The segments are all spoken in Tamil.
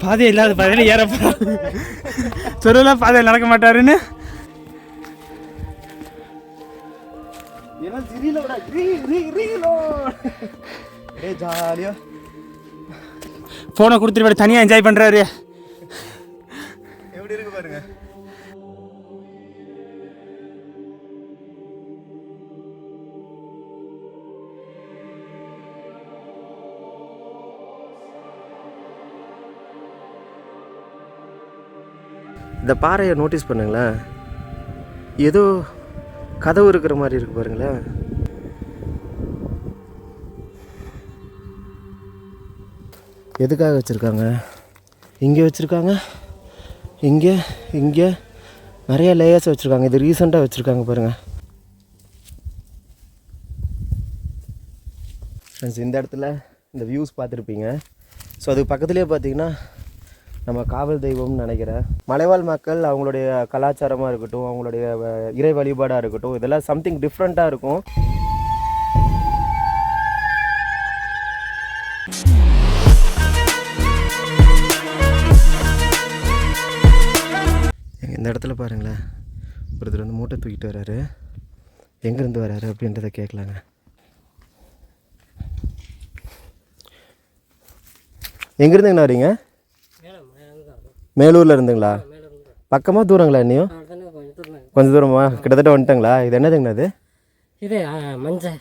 பாதை இல்லாத பாதையில் ஏற சொருவில் பாதையில் நடக்க மாட்டாருன்னு ஜாலியா ஃபோனை கொடுத்துட்டு தனியாக என்ஜாய் பண்ணுறாரு. எப்படி இருக்கு பாருங்க. இந்த பாறையை நோட்டீஸ் பண்ணுங்களேன், ஏதோ கதவு இருக்கிற மாதிரி இருக்கு பாருங்களேன். எதுக்காக வச்சுருக்காங்க? இங்கே வச்சுருக்காங்க, இங்கே நிறைய லேயர்ஸ் வச்சுருக்காங்க. இது ரீசெண்டாக வச்சுருக்காங்க பாருங்கள் ஃப்ரெண்ட்ஸ். இந்த இடத்துல இந்த வியூஸ் பார்த்துருப்பீங்க. ஸோ அதுக்கு பக்கத்துலேயே பார்த்தீங்கன்னா நம்ம காவல் தெய்வம்னு நினைக்கிறேன். மலைவாழ் மக்கள் அவங்களுடைய கலாச்சாரமாக இருக்கட்டும், அவங்களுடைய இறை வழிபாடாக இருக்கட்டும், இதெல்லாம் சம்திங் டிஃப்ரெண்ட்டாக இருக்கும். இந்த இடத்துல பாருங்களேன், ஒருத்தர் வந்து மூட்டை தூக்கிட்டு வர்றாரு. எங்கேருந்து வர்றாரு அப்படின்றத கேட்கலாங்க. எங்கேருந்துங்கண்ணா வரீங்க? மேலூரில் இருந்துங்களா? பக்கமாக தூரங்களா? இன்னும் கொஞ்சம் தூரமா? கிட்டத்தட்ட வந்துட்டங்களா? இது என்னதுங்கண்ணா அது? இது மஞ்சள்.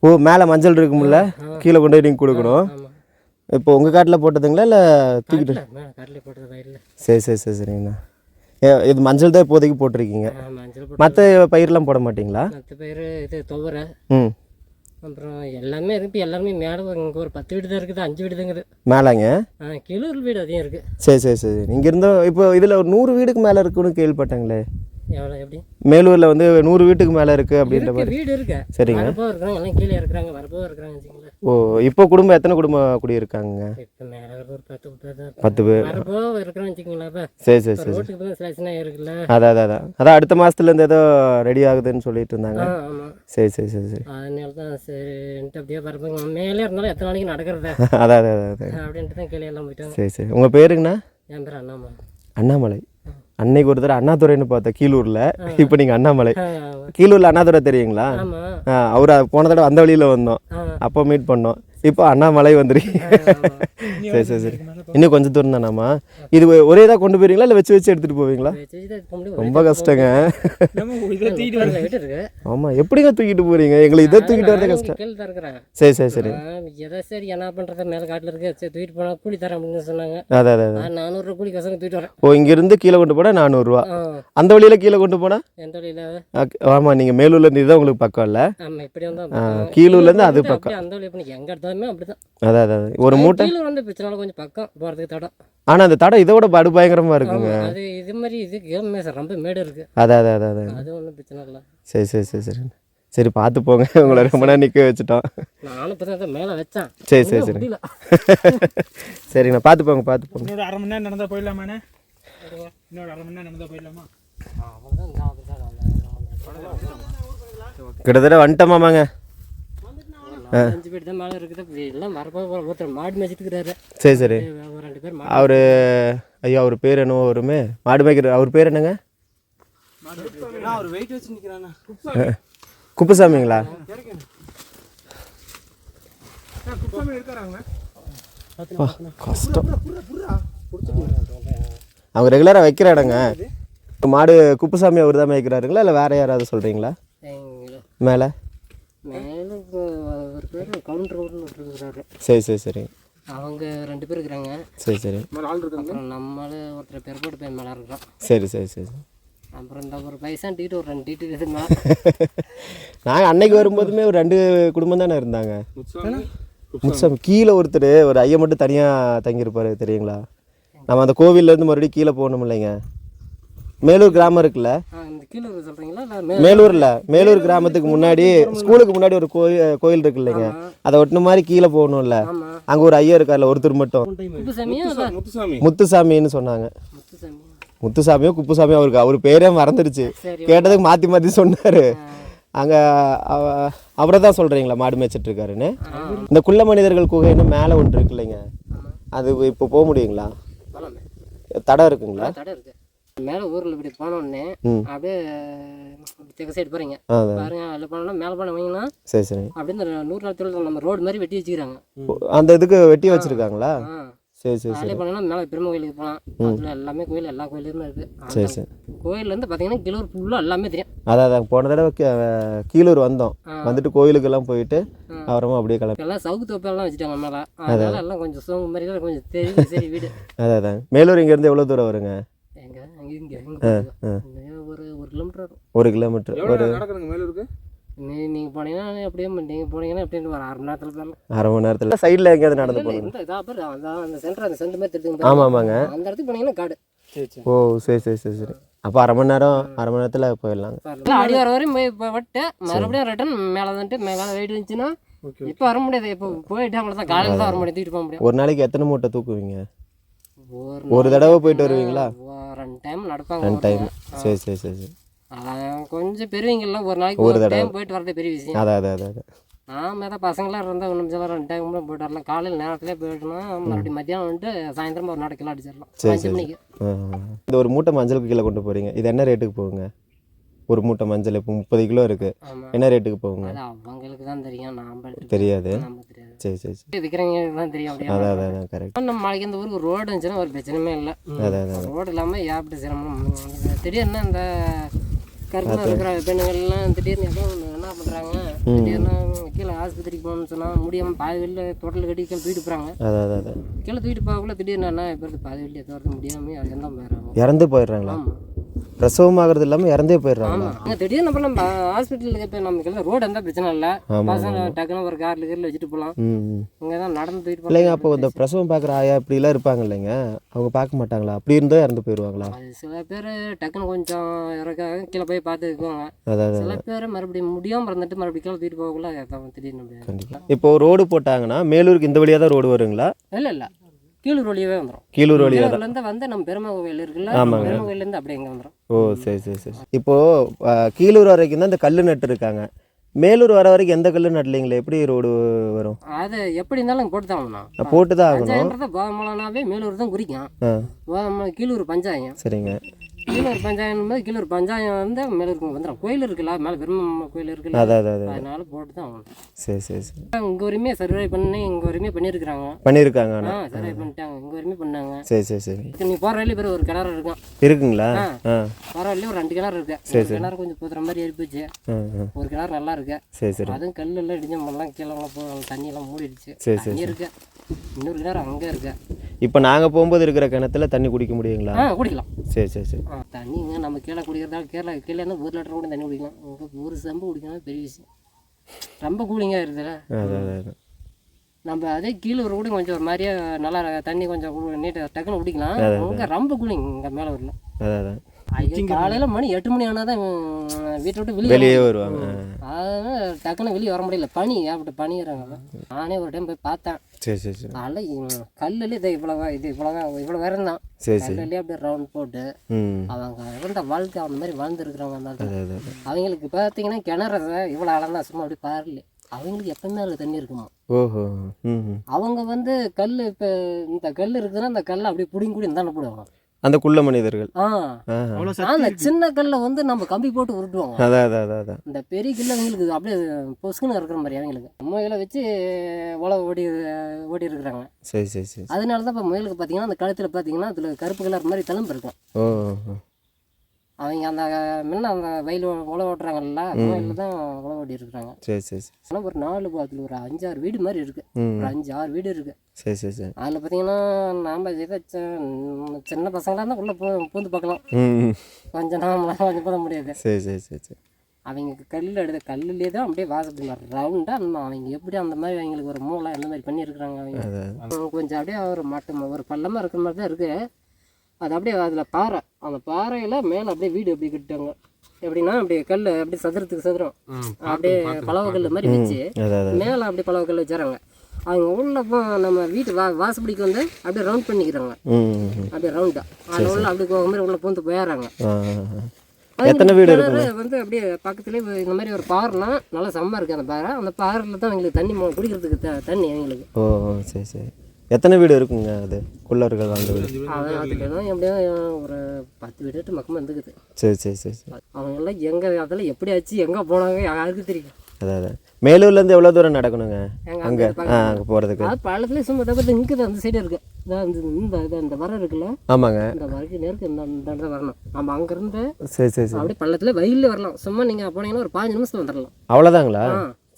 ஓ, மேலே மஞ்சள் இருக்கும்ல, கீழே கொண்டு போய் நீங்கள் கொடுக்கணும். இப்போ உங்கள் காட்டில் போட்டதுங்களா இல்லை தூக்கிட்டு? சரி சரி சரி சரிங்கண்ணா. இது மஞ்சள் தான் இப்போதைக்கு போட்டிருக்கீங்க. மற்ற பயிரெலாம் போட மாட்டிங்களா? மற்ற பயிர் இது துவரை, ம், அப்புறம் எல்லாமே இருக்குது. எல்லாருமே மேலே இங்கே ஒரு 10 வீடு தான் இருக்குது, 5 வீடு தாங்குது மேலேங்க. கீழே ஒரு வீடு அதிகம் இருக்குது. சரி சரி சரி. இங்கே இருந்தால் இப்போ இதில் ஒரு 100 வீடுக்கு மேலே இருக்குன்னு கேள்விப்பட்டாங்களே. எவ்வளோ எப்படி? மேலூரில் வந்து 100 வீட்டுக்கு மேலே இருக்குது அப்படின்ற மாதிரி வீடு இருக்கு. சரிங்க. வரப்போ இருக்கிறாங்க, எல்லாம் கீழே இருக்கிறாங்க, வரப்போ இருக்கிறாங்க வச்சுங்களேன். ஓ, இப்போ குடும்பம் எத்தனை குடும்பம் குடியிருக்காங்க? இப்போ மேலே ஒரு 10 பேர் 10 பேர் வரப்போ இருக்கிறாங்க வச்சுங்களேன். இப்போ சரி சரி சரி. ரோட்டுக்கு தான் சிலாசனாக இருக்குல்ல. அதான் அடுத்த மாதத்துலேருந்து ஏதோ ரெடி ஆகுதுன்னு சொல்லிட்டு இருந்தாங்க. ஆமாம். சரி சரி சரி சரி. அதனால தான் சரின்ட்டு அப்படியே வரப்போ மேலே இருந்தாலும் எத்தனை நாளைக்கு நடக்கிறத அதான் அப்படின்ட்டு தான் கீழே எல்லாம் போயிட்டாங்க. சரி சரி. உங்கள் பேருங்கண்ணா? என் பேர் அண்ணாமா. அண்ணாமலை. அன்னைக்கு ஒரு தடவை அண்ணாதுரைன்னு பார்த்தேன் கீழூரில். இப்போ நீங்கள் அண்ணாமலை. கீழூரில் அண்ணாதுரை தெரியுங்களா? அவர் போன தடவை அந்த வழியில் வந்தோம், அப்போ மீட் பண்ணோம். இப்போ அண்ணாமலை வந்துருக்கீங்க. சரி சரி சரி. இன்னும் கொஞ்சம் தூரம் தானாம்மா? இது ஒரே இதாக கொண்டு போயிருங்களா இல்லை வச்சு எடுத்துகிட்டு போவீங்களா? ரொம்ப கஷ்டங்க. ஆமாம், எப்படிங்க தூக்கிட்டு போகிறீங்க? எங்களை இதை தூக்கிட்டு வரது கஷ்டம். சரி சரி சரி. சரி என்ன பண்ணுறது, மேலே காட்டில் இருக்கு, சரி தூக்கிட்டு போனால் கூலி தரேன் அப்படின்னு சொன்னாங்க. அதான் 400 கூலி கசங்க தூக்கிட்டு வரேன். ஓ, இங்கேருந்து கீழே கொண்டு போனால் 400 ரூபா. அந்த வழியில் கீழே கொண்டு போனால் எந்த வழியில்? ஆமாம், நீங்கள் மேலூர்லேருந்து இதுதான் உங்களுக்கு பக்கம் இல்லை? ஆமாம், இப்படி வந்தால் கீழூர்லேருந்து அது பக்கம். அந்த வழி பண்ணி எங்கே எடுத்தாலுமே அப்படி தான். அதான் ஒரு மூட்டை வந்து பிரச்சனை கொஞ்சம் பக்கம் போகிறதுக்கு தடம். ஆனால் அந்த தடம் இதை விட படுபயங்கரமாக இருக்குங்க. அது இது மாதிரி இது ரொம்ப மேடு இருக்குது. அதான் அது ஒன்றும் பிரச்சனை இல்லை. சரி சரி சரி சரி சரி. பார்த்து போங்க, உங்களை ரொம்ப நேரம் நிற்க வச்சுட்டோம். நானும் இப்போ தான் மேலே வச்சேன். சரி சரி சரி சரிங்கண்ணா, பார்த்து போங்க பார்த்து போங்க. இன்னொரு 1/2 மணி நேரம் நடந்தால் போயிடலாமாண்ணே? இன்னொரு 1/2 மணி நேரம் நடந்தால் போயிடலாமா? கிட்டத்தட்ட வந்துட்டோமாமாங்க. 5 பேர் தான் மேலே இருக்குது. எல்லாம் வரப்போ ஒருத்தர் மாடு மேய்ச்சிட்டு. சரி சரி. 2 பேர் அவர் ஐயோ, அவர் பேர் என்னவோ வருமே, மாடு மேய்க்கிற அவர் பேர் என்னங்க? அவர் வெயிட் வச்சு நிற்கிறாண்ணா. குப்புசாமிங்களா? கஷ்டம். அவங்க ரெகுலராக வைக்கிற இடங்க. மாடு குப்புசாமி அவர் தான் மேய்க்கிறாருங்களா இல்லை வேற யாராவது சொல்கிறீங்களா? மேலே ஒரு பேர் கவுண்டர். சரி சரி சரி. அவங்க 2 பேர் இருக்கிறாங்க. சரி சரி. நம்மளே ஒருத்தர் பேர் போட்டு போய் மேலே இருக்கிறோம். சரி சரி சரி. அப்புறம் இந்த ஒரு பைசான் டிக்கெட் ஒரு 2 டிக்கெட் இருக்குங்க. நாங்கள் அன்னைக்கு வரும்போதுமே ஒரு 2 குடும்பம் தானே இருந்தாங்க. முத்துசாமி கீழே ஒருத்தர் ஒரு ஐயா மட்டும் தனியாக தங்கியிருப்பார் தெரியுங்களா? நம்ம அந்த கோவில்லேருந்து மறுபடியும் கீழே போகணும் இல்லைங்க. மேலூர் கிராமம் இருக்குல்ல, மேலூர் கிராமத்துக்கு முன்னாடி ஸ்கூலுக்கு முன்னாடி ஒரு கோயில் இருக்கு இல்லைங்க, அதை ஒட்டின மாதிரி கீழே போகணும்ல, அங்கே ஒரு ஐயா இருக்கார்ல ஒருத்தர் மட்டும், முத்துசாமின்னு சொன்னாங்க. முத்துசாமியோ குப்புசாமியோ அவருக்கு அவர் பேரே மறந்துடுச்சு, கேட்டதுக்கு மாற்றி மாற்றி சொன்னார். அங்கே அவரை தான் சொல்கிறீங்களா மாடு மேய்ச்சிட்டு இருக்காருன்னு? இந்த குள்ள மனிதர்கள் குகைன்னு மேலே ஒன்று இருக்கு இல்லைங்க, அது இப்போ போக முடியுங்களா? தடம் இருக்குங்களா? தடை இருக்கு. மேலே ஊரில் இப்படி போனோடனே அப்படியே தெற்கு சைடு போகிறீங்க பாருங்க, அதில் போனோம்னா மேலே போனவங்கன்னா சரி சரி அப்படியே இந்த 100 நாள் தொழில் நம்ம ரோடு மாதிரி வெட்டி வச்சுக்கிறாங்க. அந்த இதுக்கு வெட்டி வச்சிருக்காங்களா? சரி சரி அதிலே போனோம்னா மேலே பெருமை கோயிலுக்கு போகலாம். அதில் எல்லாமே கோயில், எல்லா கோயிலுமே இருக்குது. சரி சரி. கோயிலேருந்து பார்த்தீங்கன்னா கீழூர் ஃபுல்லாக எல்லாமே தெரியும். அதான் போன தடவை கீழூர் வந்தோம், வந்துட்டு கோயிலுக்கெல்லாம் போயிட்டு அப்புறமா அப்படியே கிளம்பி எல்லாம் சவுக்கு தோப்பெல்லாம் வச்சுட்டாங்க மேலே. அதனால எல்லாம் கொஞ்சம் சோங்கு மாதிரி தான் கொஞ்சம் தெரியுது. சரி வீடு அதான் மேலூர் இங்கேருந்து எவ்வளோ தூரம் வருங்க? எங்கே இங்கே ஒரு 1 கிலோமீட்டர் வரும். 1 கிலோமீட்டர். ஒரு நடக்குதுங்க மேலூருக்கு. நீங்கள் போனீங்கன்னா அப்படியே நீங்கள் போனீங்கன்னா எப்படின்னு ஒரு 1/2 மணி நேரத்தில் போகலாம். 1/2 மணி நேரத்தில் சைடில் எங்கேயாவது நடந்து போகணும். இந்த இதாக பேர் அதான் அந்த சென்டர், அந்த சென்டர் மாதிரி தெரியுது. ஆமாம் ஆமாங்க. அந்த இடத்துக்கு போனீங்கன்னா காடு. ஓ சரி சரி சரி சரி. அப்போ 1/2 மணி நேரத்தில் போயிடலாங்க. அடி வர வரையும் போய் விட்டு மறுபடியும் ரிட்டன் மேலே வந்துட்டு மேலே வெயிட் இருந்துச்சுன்னா இப்போ வர முடியாது. இப்போ போயிட்டு அவங்கள தான் காலையில் தான் வர முடியாது, தூக்கிட்டு போக முடியும். ஒரு நாளைக்கு எத்தனை மூட்டை தூக்குவீங்க? ஒரு தடவை போயிட்டு வருவீங்களா? 2 டைம் நடப்பாங்க. 2 டைம். சரி சரி சரி சரி. கொஞ்சம் பெரியவங்கெல்லாம் ஒரு நாளைக்கு ஒரு டைம் போயிட்டு வரதே பெரிய விஷயம். அதான் நாம ஏதாவது பசங்களாம் இருந்தால் 1 நிமிஷம் 2 டைம் கூட போயிட்டு வரலாம். காலையில் நேரத்திலே போயிட்டோம்னா மறுபடியும் மத்தியானம் வந்துட்டு சாயந்தரம் ஒரு 4 கிலோ அடிச்சிடலாம். 5 மணிக்கு. இந்த ஒரு மூட்டை மஞ்சளுக்கு கீழே கொண்டு போகிறீங்க, இது என்ன ரேட்டுக்கு போகுங்க? ஒரு மூட்டை மஞ்சள் இப்போ 30 கிலோ இருக்குது, என்ன ரேட்டுக்கு போகுங்க? அது அவங்களுக்கு தான் தெரியும், நாம் தெரியாது. நமக்கு தெரியாது. சரி சரி சரி. விற்கிறவங்களுக்கு தான் தெரியும். அப்படியே அதான் கரெக்ட். நம்ம நாளைக்கு இந்த ஊருக்கு ரோடு இருந்துச்சுன்னா ஒரு பிரச்சனையுமே இல்லை. அதான் ரோடு இல்லாமல் ஏற்பட்டு சிரமம். திடீர்னு இந்த கருப்பில் இருக்கிற பெண்கள்லாம் திடீர்னு ஏதோ என்ன பண்ணுறாங்க, திடீர்னு கீழே ஆஸ்பத்திரிக்கு போகணும்னு சொன்னால் முடியாமல் பாதி வெளியில் தொட்டில் கட்டி கீழே தூக்கிட்டு போகிறாங்க. அதான் கீழே தூக்கிட்டு போகக்குள்ள திடீர்னு என்ன இப்போ பாதி வெளியே தோறது முடியாமல் எந்த போயிடுறாங்க. இறந்து போயிடுறாங்களா? பிரசவம் ஆகிறது இல்லாமல் இறந்தே போயிடுறாங்க. ஆமாம். திடீர்னு அப்புறம் நம்ம ஹாஸ்பிட்டலுக்கு இப்போ நமக்கு எல்லாம் ரோடு இருந்தால் பிரச்சனை இல்லை. பசங்க டக்குன்னு ஒரு காரில் வச்சுட்டு போகலாம். இங்கே தான் நடந்து போயிட்டு இல்லைங்க. அப்போ இந்த பிரசவம் பார்க்குற ஆயா இப்படிலாம் இருப்பாங்க இல்லைங்க, அவங்க பார்க்க மாட்டாங்களா? அப்படி இருந்தால் இறந்து போயிடுவாங்களா? அது சில பேர் டக்குன்னு கொஞ்சம் இறக்காக கீழே போய் பார்த்துக்குவாங்க. அதான் சில பேர் மறுபடியும் முடியாமல் இருந்துட்டு மறுபடியும் கீழே தூக்கிட்டு போகக்குள்ள திடீர்னு. கண்டிப்பாக. இப்போ ரோடு போட்டாங்கன்னா மேலூருக்கு இந்த வழியாக தான் ரோடு வருங்களா? இல்லை கீழூர் வழியாவே வந்துடும். கீழூர் வழியாக இருந்து வந்து நம்ம பெருமை கோயில் இருக்குல்ல, பெருமை கோயிலேருந்து அப்படியே இங்கே வந்துடும். ஓ சரி சரி சரி. இப்போது கீழூர் வரைக்கும் தான் இந்த கல் நட்டு இருக்காங்க, மேலூர் வர வரைக்கும் எந்த கல் நட்டலைங்களே, எப்படி ரோடு வரும்? அது எப்படி இருந்தாலும் போட்டு தான் ஆகணும். போட்டு தான் ஆகணும். கோதமலானாவே மேலூர் தான் குறிக்கும். கீழூர் பஞ்சாயம். சரிங்க. கீழூர் பஞ்சாயம் கீழூர் பஞ்சாயம் வந்து மேலூருக்கு வந்துடும். கோயில் இருக்குல்ல, மேலே பெருமை கோயில் இருக்குல்ல, அதனால போட்டு தான் ஆகணும். சரி சரி சரி. இங்கே வரையுமே சர்வே பண்ணி இங்கே வரையுமே பண்ணியிருக்காங்க. சர்வே பண்ணிட்டாங்க, இங்கே வரையுமே பண்ணாங்க. சரி சரி சரி. நீ போகிற வழியில் பேர் ஒரு கிணறு இருக்கும். இருக்குங்களா? போகிற வழியில் ஒரு 2 கிணறு இருக்கு. கிணறு கொஞ்சம் போதுற மாதிரி ஏறிப்போச்சு. ஒரு கிணறு நல்லா இருக்கு. சரி சரி. அதுவும் கல்லெல்லாம் இடிஞ்ச மண்ணெல்லாம் கீழே தண்ணியெல்லாம் மூடிடுச்சு. சரி சரி. இருக்கு இன்னொரு கிணறு அங்கே இருக்கு. இப்போ நாங்கள் போகும்போது இருக்கிற கிணத்துல தண்ணி குடிக்க முடியுங்களா? குடிக்கலாம். சரி சரி சரி. தண்ணிங்க நம்ம கீழே குடிக்கிறதால கீழே இருந்தால் 1 லிட்டர் கூட தண்ணி குடிக்கலாம். உங்களுக்கு 1 செம்பு குடிக்கலாம் பெரிய விஷயம். ரொம்ப கூலிங்காக இருக்குதுல்ல. அதான் நம்ம அதே கீழே கூட கொஞ்சம் ஒரு மாதிரியா நல்லா தண்ணி கொஞ்சம் நீட்டாக டக்குன்னு குடிக்கலாம். உங்க ரொம்ப கூலிங் இங்கே மேலே வரல. அதான் காலையில் மணி 8 மணி ஆனால் தான் வீட்டை விட்டு வெளியே வருவாங்க. அதனால டக்குன்னு வெளியே வர முடியல. பனி ஏற்பட்டு பனிறாங்க. நானே ஒரு டைம் போய் பார்த்தேன். சரி சரி சரி. அதனால் கல்லுல இவ்வளோ வேறு தான். சரி சரி. கல்லுலேயே அப்படியே ரவுண்ட் போட்டு அவங்க இருந்த வாழ்க்கை அந்த மாதிரி வாழ்ந்துருக்குறவங்க. அவங்களுக்கு பார்த்தீங்கன்னா கிணறு இவ்வளோ ஆழம் தான், சும்மா அப்படி பாருல. அவங்களுக்கு எப்பவுமே அதில் தண்ணி இருக்குமா. ஓஹோ. அவங்க வந்து கல் இப்போ இந்த கல் இருக்குதுன்னா அந்த கல்லை அப்படியே பிடிங்கி கூட தானே போடுவாங்க அந்த குள்ள மனிதர்கள். அந்த சின்ன கல்லை வந்து நம்ம கம்பி போட்டு உருட்டுவாங்க. அதான் இந்த பெரிய கல்ல அவங்களுக்கு அப்படியே பொசுக்குன்னு இருக்கிற மாதிரி அவங்களுக்கு முயலை வச்சு உழவு ஓடி இருக்கிறாங்க. சரி சரி சரி. அதனால தான் இப்போ முயலுக்கு பார்த்தீங்கன்னா அந்த கழுத்தில் பார்த்தீங்கன்னா அதில் கருப்பு கலர் மாதிரி தழும்பு இருக்கும். அவங்க அந்த முன்ன அந்த வயல் உழவு ஓட்டுறாங்கல்ல, முயலில் தான் உழவு ஓடி இருக்கிறாங்க. சரி சரி சரி. ஆனால் ஒரு 4 பாத்தில் ஒரு 5-6 வீடு மாதிரி இருக்குது. ஒரு 5-6 வீடு இருக்குது. சரி சரி சரி. அதில் பார்த்தீங்கன்னா நாம் சின்ன பசங்களாக இருந்தால் உள்ளே பூந்து பார்க்கலாம். கொஞ்சம் நாமளாம் கொஞ்சம் போத முடியாது. சரி சரி சரி சரி. அவங்க கல்லுலேயே தான் அப்படியே வாசப்படி ரவுண்டாக அவங்க எப்படி அந்த மாதிரி அவங்களுக்கு ஒரு மூளை அந்த மாதிரி பண்ணியிருக்கிறாங்க. அவங்க கொஞ்சம் அப்படியே ஒரு பள்ளமாக இருக்கிற மாதிரி தான் இருக்குது. அது அப்படியே அதில் பாறை, அந்த பாறையில் மேலே அப்படியே வீடு எப்படி கட்டுட்டாங்க. எப்படின்னா அப்படியே கல் அப்படியே சதுரம் அப்படியே பலவ கல் மாதிரி வச்சு மேலே அப்படியே பலவ கல் வச்சுறாங்க. அவங்க உள்ள நம்ம வீட்டு வாசப்படிக்கு வந்து அப்படியே ரவுண்ட் பண்ணிக்கிறாங்க. அப்படியே ரவுண்டாக அதில் உள்ள அப்படி போக மாதிரி உள்ள பூந்து போயிடுறாங்க. எத்தனை வீடு வந்து அப்படியே பக்கத்துலேயே இந்த மாதிரி ஒரு பாறைனா நல்லா செம்ம இருக்குது. அந்த பாறையில் தான் அவங்களுக்கு தண்ணி குடிக்கிறதுக்கு தண்ணி அவங்களுக்கு. ஓ சரி சரி. எத்தனை வீடு இருக்குங்க அது குள்ளர்கள் வாழ்ந்த வீடு? அதுலாம் எப்படியும் ஒரு 10 வீடு பக்கமாக வந்துக்குது. சரி சரி சரி சரி. அவங்க எல்லாம் எங்கே அதெல்லாம் எப்படி ஆச்சு எங்கே போனாங்க யாருக்கு தெரியும். அதான் மேலூர்லேருந்து எவ்வளோ தூரம் நடக்கணுங்க அங்கே? அங்கே போகிறதுக்கு அது பழத்துல சும்மா தவிர்த்து இங்கே அந்த சைடு இருக்கு. இந்த மரம் இருக்குல்ல, ஆமாங்க, இந்த மரத்துக்கு நேருக்கு இந்த வரணும். நம்ம அங்கேருந்து சரி சரி சரி அப்படியே பள்ளத்தில் வெயிலில் வரலாம். சும்மா நீங்கள் போனீங்கன்னா ஒரு 15 நிமிஷத்தில் வந்துடலாம். அவ்வளோதாங்களா?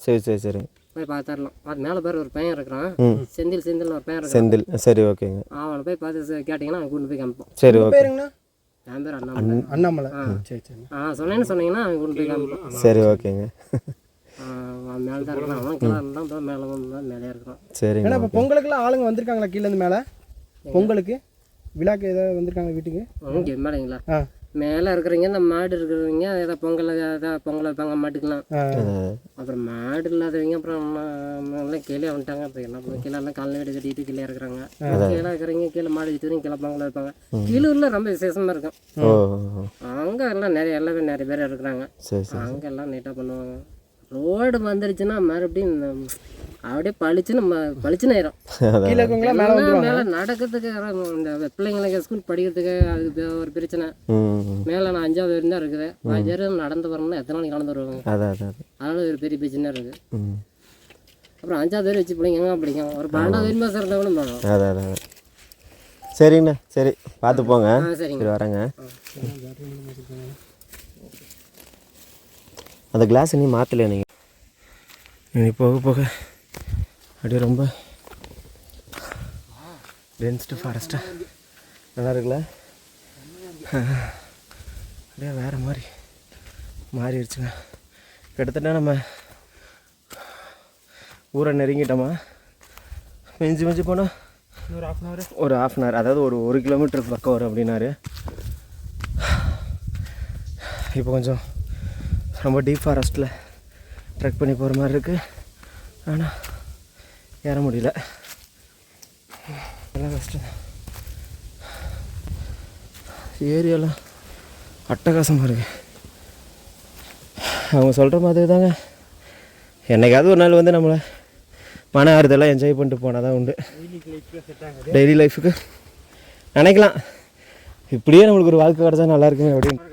சரி சரி சரி. போய் பார்த்துடலாம். அது மேலே பேர் ஒரு பையன் இருக்கிறான், செந்தில் ஒரு பையன் இருக்கிறான். செந்தில், சரி ஓகேங்க. அவனை போய் பார்த்து கேட்டிங்கன்னா அவன் கொண்டு போய் காமிப்பான். சரி ஓகே. என் பேர் அண்ணாமலை. சரி சரி. சொன்னீங்கன்னா அவன் கொண்டு போய் காமிப்பான். சரி ஓகேங்க. அவன் மேலே தான் இருக்கிறான். அவன் கிளம்பி தான் மேலே இருக்கிறான். சரிங்க. ஏன்னா இப்போ பொங்கலுக்குலாம் ஆளுங்க வந்திருக்காங்களா கீழேருந்து மேலே? பொங்கலுக்கு விழாக்கு ஏதாவது வந்திருக்காங்க வீட்டுக்கு? இங்கே மேலேங்களா? மேலே இருக்கிறவங்க இந்த மாடு இருக்கிறவங்க ஏதாவது பொங்கல் வைப்பாங்க மாட்டுக்கலாம். அப்புறம் மாடு இல்லாதவங்க அப்புறம் எல்லாம் கீழே வந்துட்டாங்க. அப்புறம் என்ன பண்ண, கீழே எல்லாம் காலையில் வீடு கட்டிட்டு கீழே இருக்கிறாங்க. கீழே இருக்கிறவங்க கீழே மாடு வச்சுட்டு கீழே பொங்கல் வைப்பாங்க. கீழூரில் ரொம்ப விசேஷமாக இருக்கும். அங்கே எல்லாம் எல்லாமே நிறைய பேர் இருக்கிறாங்க. அங்கே எல்லாம் நீட்டாக பண்ணுவாங்க. ரோடு வந்துருச்சுன்னா மறுபடியும் அப்படியே பளிச்சுன்னு ஆயிரும். மேலே நடக்கிறதுக்கு இந்த பிள்ளைங்களுக்கு ஸ்கூல் படிக்கிறதுக்கு அதுக்கு ஒரு பிரச்சனை. மேலே நான் 5வது வரைக்கும் தான் இருக்குது. 5 பேர் நடந்து வரணும்னா எத்தனை நாளைக்கு நடந்து வருவாங்க? அதனால ஒரு பெரிய பிரச்சனை இருக்குது. அப்புறம் 5வது வரை வச்சு பிள்ளைங்க எங்கே படிக்கும்? ஒரு 12வது வரைக்கும் சேர்ந்தா கூட போகணும். அதான் சரிங்கண்ணா, சரி பார்த்து போங்க. சரி வரேங்க. அந்த கிளாஸ் நீ மாற்றலையா நீங்கள்? நீ போக போக அப்படியே ரொம்ப டென்ஸ்டு ஃபாரஸ்ட்டாக நல்லா இருக்குல்ல? அப்படியே வேறு மாதிரி மாறிடுச்சுங்க. கிட்டத்தட்ட நம்ம ஊரை நெருங்கிட்டோமா? மிஞ்சி போனால் ஒரு half an hour, அதாவது ஒரு கிலோமீட்டருக்கு பக்கம் வரும் அப்படின்னாரு. இப்போ கொஞ்சம் ரொம்ப டீப் ஃபாரஸ்ட்டில் ட்ரெக் பண்ணி போகிற மாதிரி இருக்குது. ஆனால் ஏற முடியல, எல்லாம் கஷ்டம். ஏரியாலாம் அட்டகாசமாக இருக்குது. அவங்க சொல்கிற மாதிரி தாங்க. என்னைக்காவது ஒரு நாள் வந்து நம்மளை மன ஆறுதெல்லாம் என்ஜாய் பண்ணிட்டு போனால் தான் உண்டு. டெய்லி லைஃபுக்கு நினைக்கலாம் இப்படியே நம்மளுக்கு ஒரு வாழ்க்கை கிடச்சா நல்லா இருக்குமே அப்படின்னு.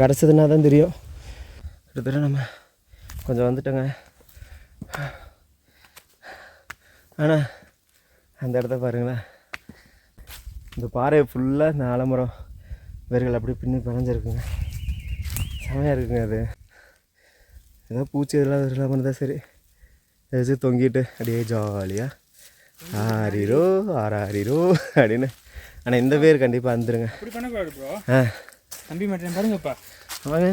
கிடச்சதுன்னா தான் தெரியும். கிட்டத்தட்ட நம்ம கொஞ்சம் வந்துட்டோங்க. ஆனால் அந்த இடத்த பாருங்களேன், இந்த பாறை ஃபுல்லாக இந்த ஆலமரம் வேர்கள் அப்படியே பின்னி பிணைஞ்சிருக்குங்க. செமையாக இருக்குங்க. அது ஏதோ பூச்சி இதெல்லாம் இல்லாமல் இருந்தால் சரி, ஏதாச்சும் தொங்கிட்டு அப்படியே ஜாலியாக ஆரிரோ ஆராரிரோ அப்படின்னு. ஆனால் இந்த பேர் கண்டிப்பாக வந்துடுங்க. தம்பி மட்டும் பாருங்கப்பா, வாங்க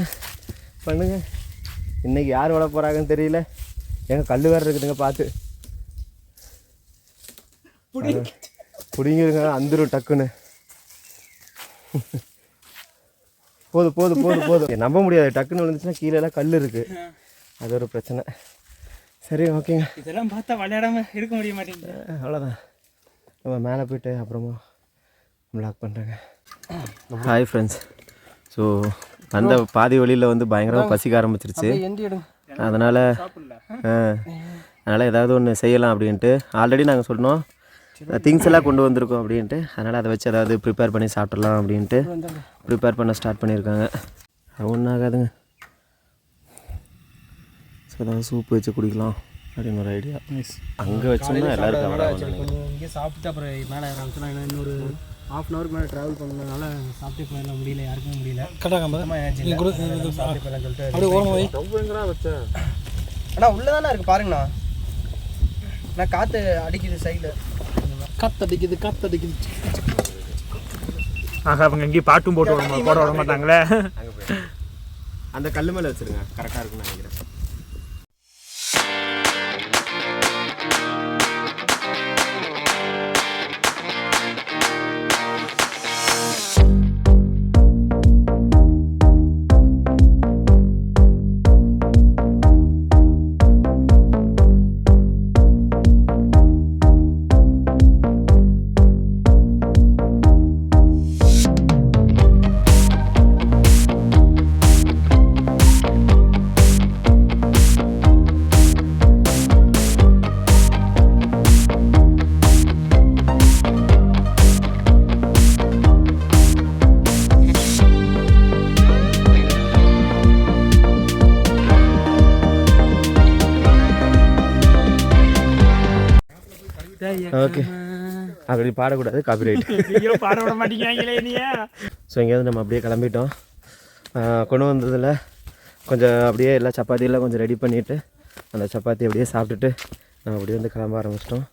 பண்ணுங்க. இன்றைக்கி யார் விட போகிறாங்கன்னு தெரியல. எங்கள் கல் வேறு இருக்குதுங்க, பார்த்து பிடிங்கிருங்க, அந்துரும் டக்குன்னு. போதும் நம்ப முடியாது, டக்குன்னு விழுந்துச்சுன்னா கீழெல்லாம் கல் இருக்குது, அது ஒரு பிரச்சனை. சரி ஓகேங்க, இதெல்லாம் பார்த்தா விளையாடாமல் இருக்க முடிய மாட்டேங்குது. அவ்வளோதான், நம்ம மேலே போய்ட்டு அப்புறமா ப்ளாக் பண்ணுறேங்க. Hi friends. ஸோ அந்த பாதி வழியில் வந்து பயங்கரமாக பசிக்க ஆரம்பிச்சிருச்சு. அதனால் ஏதாவது ஒன்று செய்யலாம் அப்படின்ட்டு ஆல்ரெடி நாங்கள் சொன்னோம், திங்ஸ் எல்லாம் கொண்டு வந்திருக்கோம் அப்படின்ட்டு. அதனால் அதை வச்சு ஏதாவது ப்ரிப்பேர் பண்ணி சாப்பிட்றலாம் அப்படின்ட்டு ப்ரிப்பேர் பண்ண ஸ்டார்ட் பண்ணியிருக்காங்க. அது ஒன்றும் ஆகாதுங்க. ஸோ ஏதாவது சூப்பு வச்சு குடிக்கலாம் அப்படின்னு ஒரு ஐடியா. அங்கே வச்சோம்னா எல்லோரும் இங்கே சாப்பிட்டு அப்புறம் மேலே ஆரம்பிச்சுனா இன்னொரு ½ hour மேலே ட்ராவல் பண்ணதுனால சாப்பிட்டு போயிடலாம் முடியல, யாருக்குமே முடியல. அப்படியே ஓரமாக போய் ரொம்பங்கடா வச்சேன். அண்ணா உள்ளே தானே இருக்குது பாருங்கண்ணா. நான் காற்று அடிக்குது, சைடில் காற்றடிக்குது. ஆஹா, அவங்க எங்கேயும் பாட்டும் போட விட மாட்டாங்களே. அந்த கல் மேலே வச்சுருங்க, கரெக்டாக இருக்குன்னு நினைக்கிறேன். ஓகே அப்படி பாடக்கூடாது, காப்பிரைட். பாட விட மாட்டேங்கிறாங்களே நீ. ஸோ இங்கேருந்து நம்ம அப்படியே கிளம்பிட்டோம். கொண்டு வந்ததில் கொஞ்சம் அப்படியே எல்லா சப்பாத்தியெல்லாம் கொஞ்சம் ரெடி பண்ணிவிட்டு அந்த சப்பாத்தி அப்படியே சாப்பிட்டுட்டு நம்ம அப்படியே வந்து கிளம்ப ஆரம்பிச்சிட்டோம்.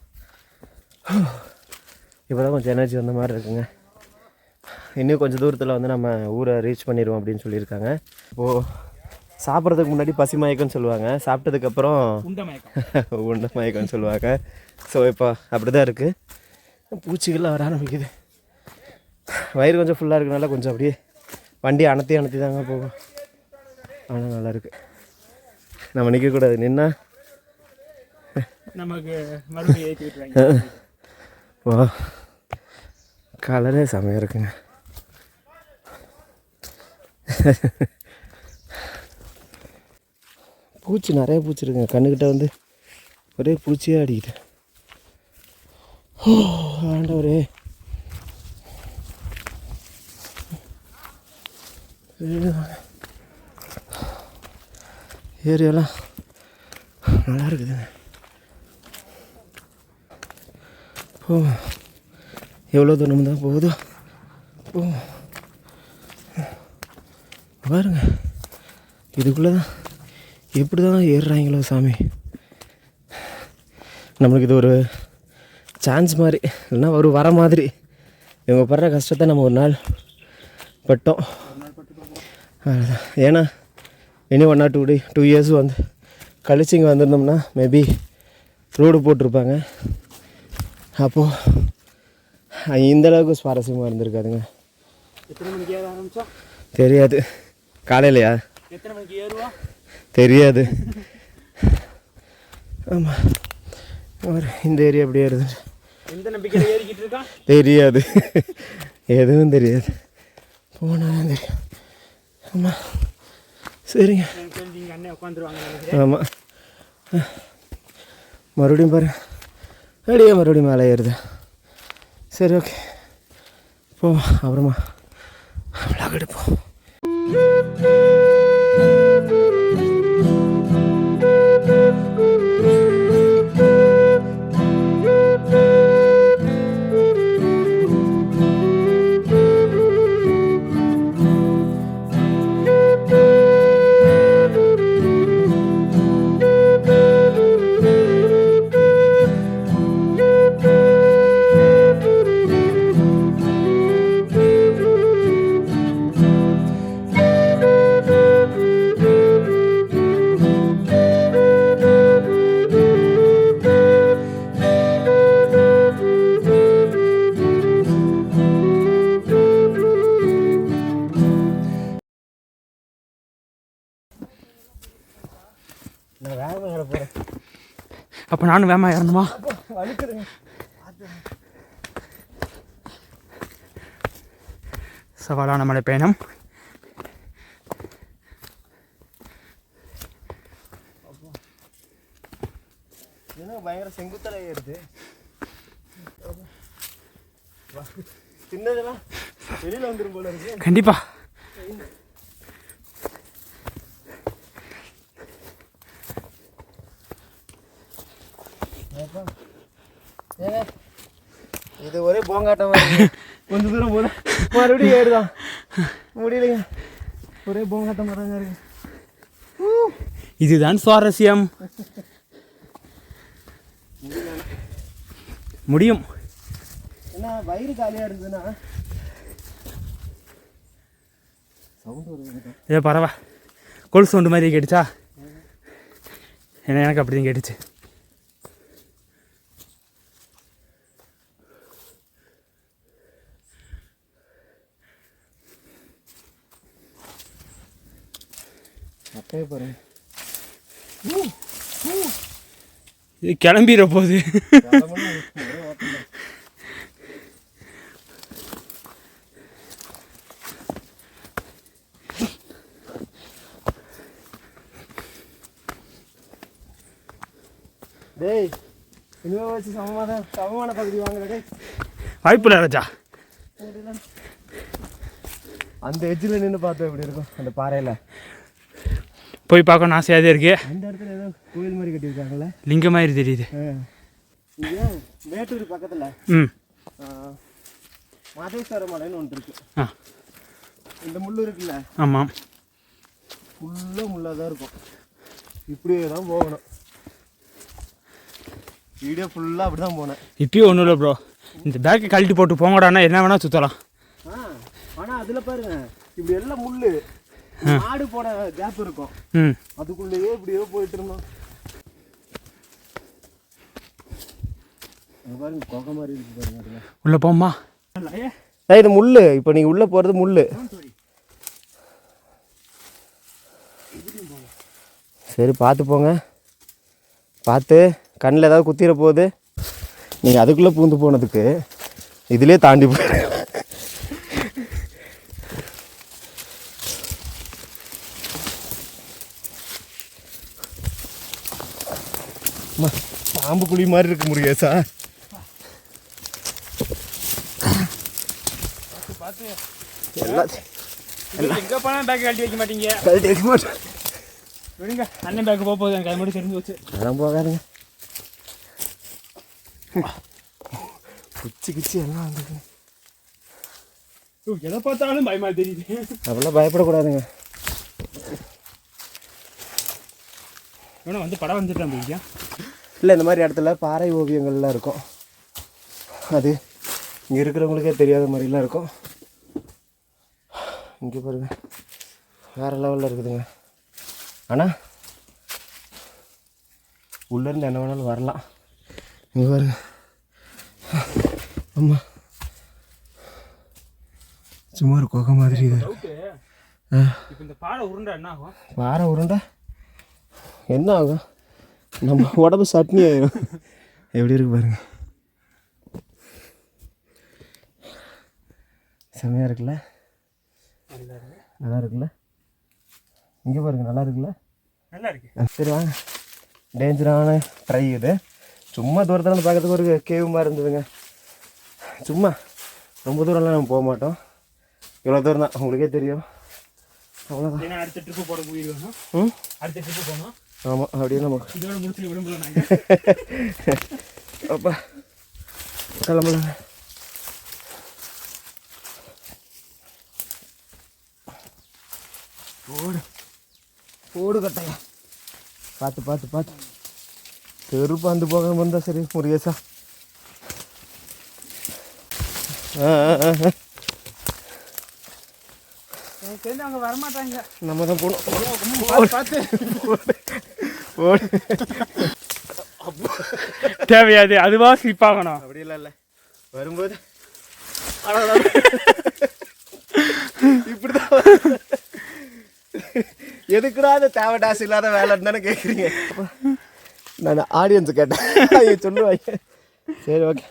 இப்போ தான் கொஞ்சம் எனர்ஜி வந்த மாதிரி இருக்குங்க. இன்னும் கொஞ்சம் தூரத்தில் வந்து நம்ம ஊரை ரீச் பண்ணிடுவோம் அப்படின்னு சொல்லியிருக்காங்க. இப்போது சாப்பிட்றதுக்கு முன்னாடி பசி மயக்கம்னு சொல்லுவாங்க, சாப்பிட்டதுக்கப்புறம் உண்ட மயக்கம்னு சொல்லுவாங்க. ஸோ இப்போ அப்படி தான் இருக்குது. பூச்சிகள்லாம் வர ஆரம்பிக்குது. வயிறு கொஞ்சம் ஃபுல்லாக இருக்கனால கொஞ்சம் அப்படியே வண்டி அணத்தி தாங்க போகும். ஆனால் நல்லாயிருக்கு. நம்ம நிற்கக்கூடாது, நின்னா நமக்கு மறுபடியும் ஏற்றி விட்டுருவாங்க. வா, கலரே செமையாக இருக்குங்க. பூச்சி நிறைய பூச்சி இருக்குங்க. கண்ணுக்கிட்ட வந்து ஒரே பூச்சியாக அடிக்குது. ஆண்டவரே, ஏரியாலாம் நல்லா இருக்குதுங்க. எவ்வளோ தூரம் தான் போகுதோ பாருங்க. இதுக்குள்ளே தான் எப்படி தான் ஏறுறாங்களோ சாமி. நம்மளுக்கு இது ஒரு சான்ஸ் மாதிரி, இல்லைன்னா ஒரு வர மாதிரி. இவங்க படுற கஷ்டத்தை நம்ம ஒரு நாள் பட்டோம். ஏன்னா இனி 1 or 2 years வந்து கழிச்சு இங்கே வந்திருந்தோம்னா மேபி ரோடு போட்டிருப்பாங்க. அப்போது இந்தளவுக்கு சுவாரஸ்யமாக இருந்திருக்காதுங்க. எத்தனை மணிக்கு ஏற ஆரம்பித்தோம் தெரியாது. காலையிலையா? எத்தனை மணிக்கு ஏறுவோம் தெரியாது. ஆமாம், இந்த ஏரியா அப்படியே ஏறுது. எந்த நம்பிக்கையில் ஏறிக்கிட்டு இருக்கா தெரியாது, எதுவும் தெரியாது. போனாலும் தெரியும். ஆமாம், சரிங்க. நீங்கள் அண்ணன் உட்காந்துருவாங்க. ஆமாம், மறுபடியும் பாரு அப்படியே மறுபடியும் மேலே ஏறுது. சரி, ஓகே, போவோம். அப்புறமா விளாக் எடுப்போம். நான் வேகமாக ஏற போகிறேன். அப்போ நானும் வேகமாக ஏறணுமா? வலிக்குதுங்க. சவாலான மலை பயணம். பயங்கர செங்குத்தல ஏறுது. சின்னதெல்லாம் வெளியில் வந்துடும் போல இருக்கு. கண்டிப்பா. இது ஒரே போங்காட்டமா இருக்கு. கொஞ்சம் தூரம் போல மறுபடியும் ஏறுதான். முடியலைங்க, ஒரே போங்காட்டமாக தாங்க இருக்கு. இதுதான் சுவாரஸ்யம். முடியும். ஏன்னா வயிறு காலியாக இருந்ததுன்னா சவுண்டு வருது. ஏ பரவா, கொல் சவுண்டு மாதிரி கேட்டுச்சா? ஏன்னா எனக்கு அப்படி தான் கேட்டுச்சு. அப்பயே பாருங்க, இது கிளம்பிட போகுது. டேய், இனிமே வச்சு சமமான பகுதி வாங்கல. டேய், வாய்ப்பு இல்லை ராஜா. அந்த எட்ஜில் நின்று பார்த்தா எப்படி இருக்கும்? அந்த பாறையில் போய் பார்க்கணும் ஆசையாக இருக்கு. அந்த இடத்துல ஏதோ கோயில் மாதிரி கட்டியிருக்காங்களே, லிங்கம் மாதிரி தெரியுது. மேட்டூர் பக்கத்தில் ம் மாதேஸ்வர மலைன்னு ஒன்று இருக்கு. ஆ இந்த முள் இருக்குல்ல, ஆமாம், ஃபுல்லாக முள்ளாக தான் இருக்கும். இப்படியே தான் போகணும். வீடியோ ஃபுல்லாக அப்படி தான் போனேன். இப்பயும் ஒன்றும் இல்லை ப்ரோ, இந்த பேக்கை கழட்டி போட்டு போங்கடான்னா என்ன வேணால் சுற்றலாம். ஆனால் அதில் பாருங்க இப்படி எல்லாம் முள் ஆடு போன கேப் இருக்கும். ம் அதுக்குள்ளேயே இப்படியோ போயிட்டு இருந்தோம். பாருங்க கொகை மாதிரி இருக்கு பாருங்க. அதில் உள்ளே போமா இது முள். இப்போ நீங்கள் உள்ளே போகிறது முள். சரி பார்த்து போங்க, பார்த்து கண்ணில் ஏதாவது குத்திர போகுது. நீங்கள் அதுக்குள்ளே பூந்து போனதுக்கு இதிலே தாண்டி போய் பாம்பு குழி மாதிரி இருக்கு முருகேசா. எங்கே போனால் பேக்கை கழட்டி வைக்க மாட்டீங்க. கழட்டி வைக்க மாட்டேன். விடுங்க, அண்ணன் பேக்கு போக போகுது, எனக்கு அது மட்டும் தெரிஞ்சு வச்சு. அதெல்லாம் போகாதுங்க. குச்சி குச்சி எல்லாம் வந்துருக்கு. எதை பார்த்தாலும் பயமாக தெரியுது. அப்படிலாம் பயப்படக்கூடாதுங்க. வேணா வந்து படம் வந்துட்டான் போய்யா. இல்லை, இந்த மாதிரி இடத்துல பாறை ஓவியங்கள்லாம் இருக்கும். அது இங்கே இருக்கிறவங்களுக்கே தெரியாத மாதிரிலாம் இருக்கும். இங்கே பாருங்க, வேறு லெவலில் இருக்குதுங்க. ஆனால் உள்ளேருந்து என்ன வேணாலும் வரலாம். இங்கே பாருங்க. ஆமாம், சும்மா ஒரு குகை மாதிரி இது. இப்போ இந்த பாறை உருண்டை என்ன ஆகும்? பாறை உருண்டை என்ன ஆகும்? நம்ம உடம்பு சட்னி ஆயிடும். எப்படி இருக்கு பாருங்க, செம்மையாக இருக்குல்ல, நல்லா இருக்குல்ல. இங்கே பாருங்க, நல்லா இருக்குல்ல. நல்லா இருக்கு. சரி வாங்க, டேஞ்சரான ட்ரை இது. சும்மா தூரத்தில் வந்து பார்க்கறதுக்கு ஒரு கேவ் மாதிரி இருந்ததுங்க. சும்மா ரொம்ப தூரம்லாம் நம்ம போக மாட்டோம், இவ்வளோ தூரம் தான், உங்களுக்கே தெரியும். அவ்வளோதான். அடுத்த ட்ரிப்பு போட போயிடுவோம். அடுத்த ட்ரிப்பு போனோம். ஆமாம், அப்படியே நம்ம இதோட முடிச்சு விடும்போது நாங்கள் அப்பா கிளம்பலாங்க. ஓடு ஓடு கட்டையா, பார்த்து பார்த்து பார்த்து தெருப்பாந்து போகாமல் இருந்தால் சரி முருகேசா. தெரிஞ்சு அவங்க வரமாட்டாங்க, நம்ம தான் போகணும். பார்த்து தேவையாது, அதுவா ஸ்லிப் ஆகணும். அப்படி இல்லை வரும்போது இப்படிதான். எதுக்குடா அது தேவை டாஸ் இல்லாத வேலைன்னு தானே கேட்குறீங்க. நான் ஆடியன்ஸு கேட்டேன், சொல்லுவாங்க. சரி ஓகே,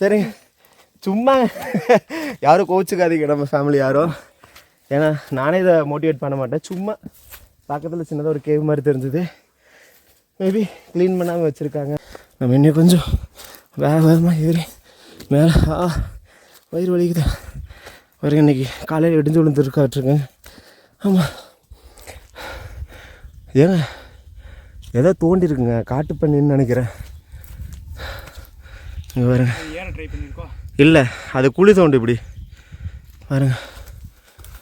சரிங்க. சும்மா யாரும் கோச்சுக்காதீங்க, நம்ம ஃபேமிலி யாரும். ஏன்னா நானே இதை மோட்டிவேட் பண்ண மாட்டேன். சும்மா பக்கத்தில் சின்னதாக ஒரு கேவ் மாதிரி தெரிஞ்சது, மேபி க்ளீன் பண்ணாமல் வச்சுருக்காங்க. நம்ம இன்னும் கொஞ்சம் வேகமாக ஏறி மேலே வயிறு வலிக்குது. வரைக்கும் இன்றைக்கி காலையில் இடிஞ்சு விழுந்துருக்காட்ருங்க. ஆமாம், ஏங்க ஏதோ தோண்டிருக்குங்க, காட்டு பண்ணின்னு நினைக்கிறேன். இங்கே பாருங்க, இல்லை அது குழி தோண்டு இப்படி பாருங்க.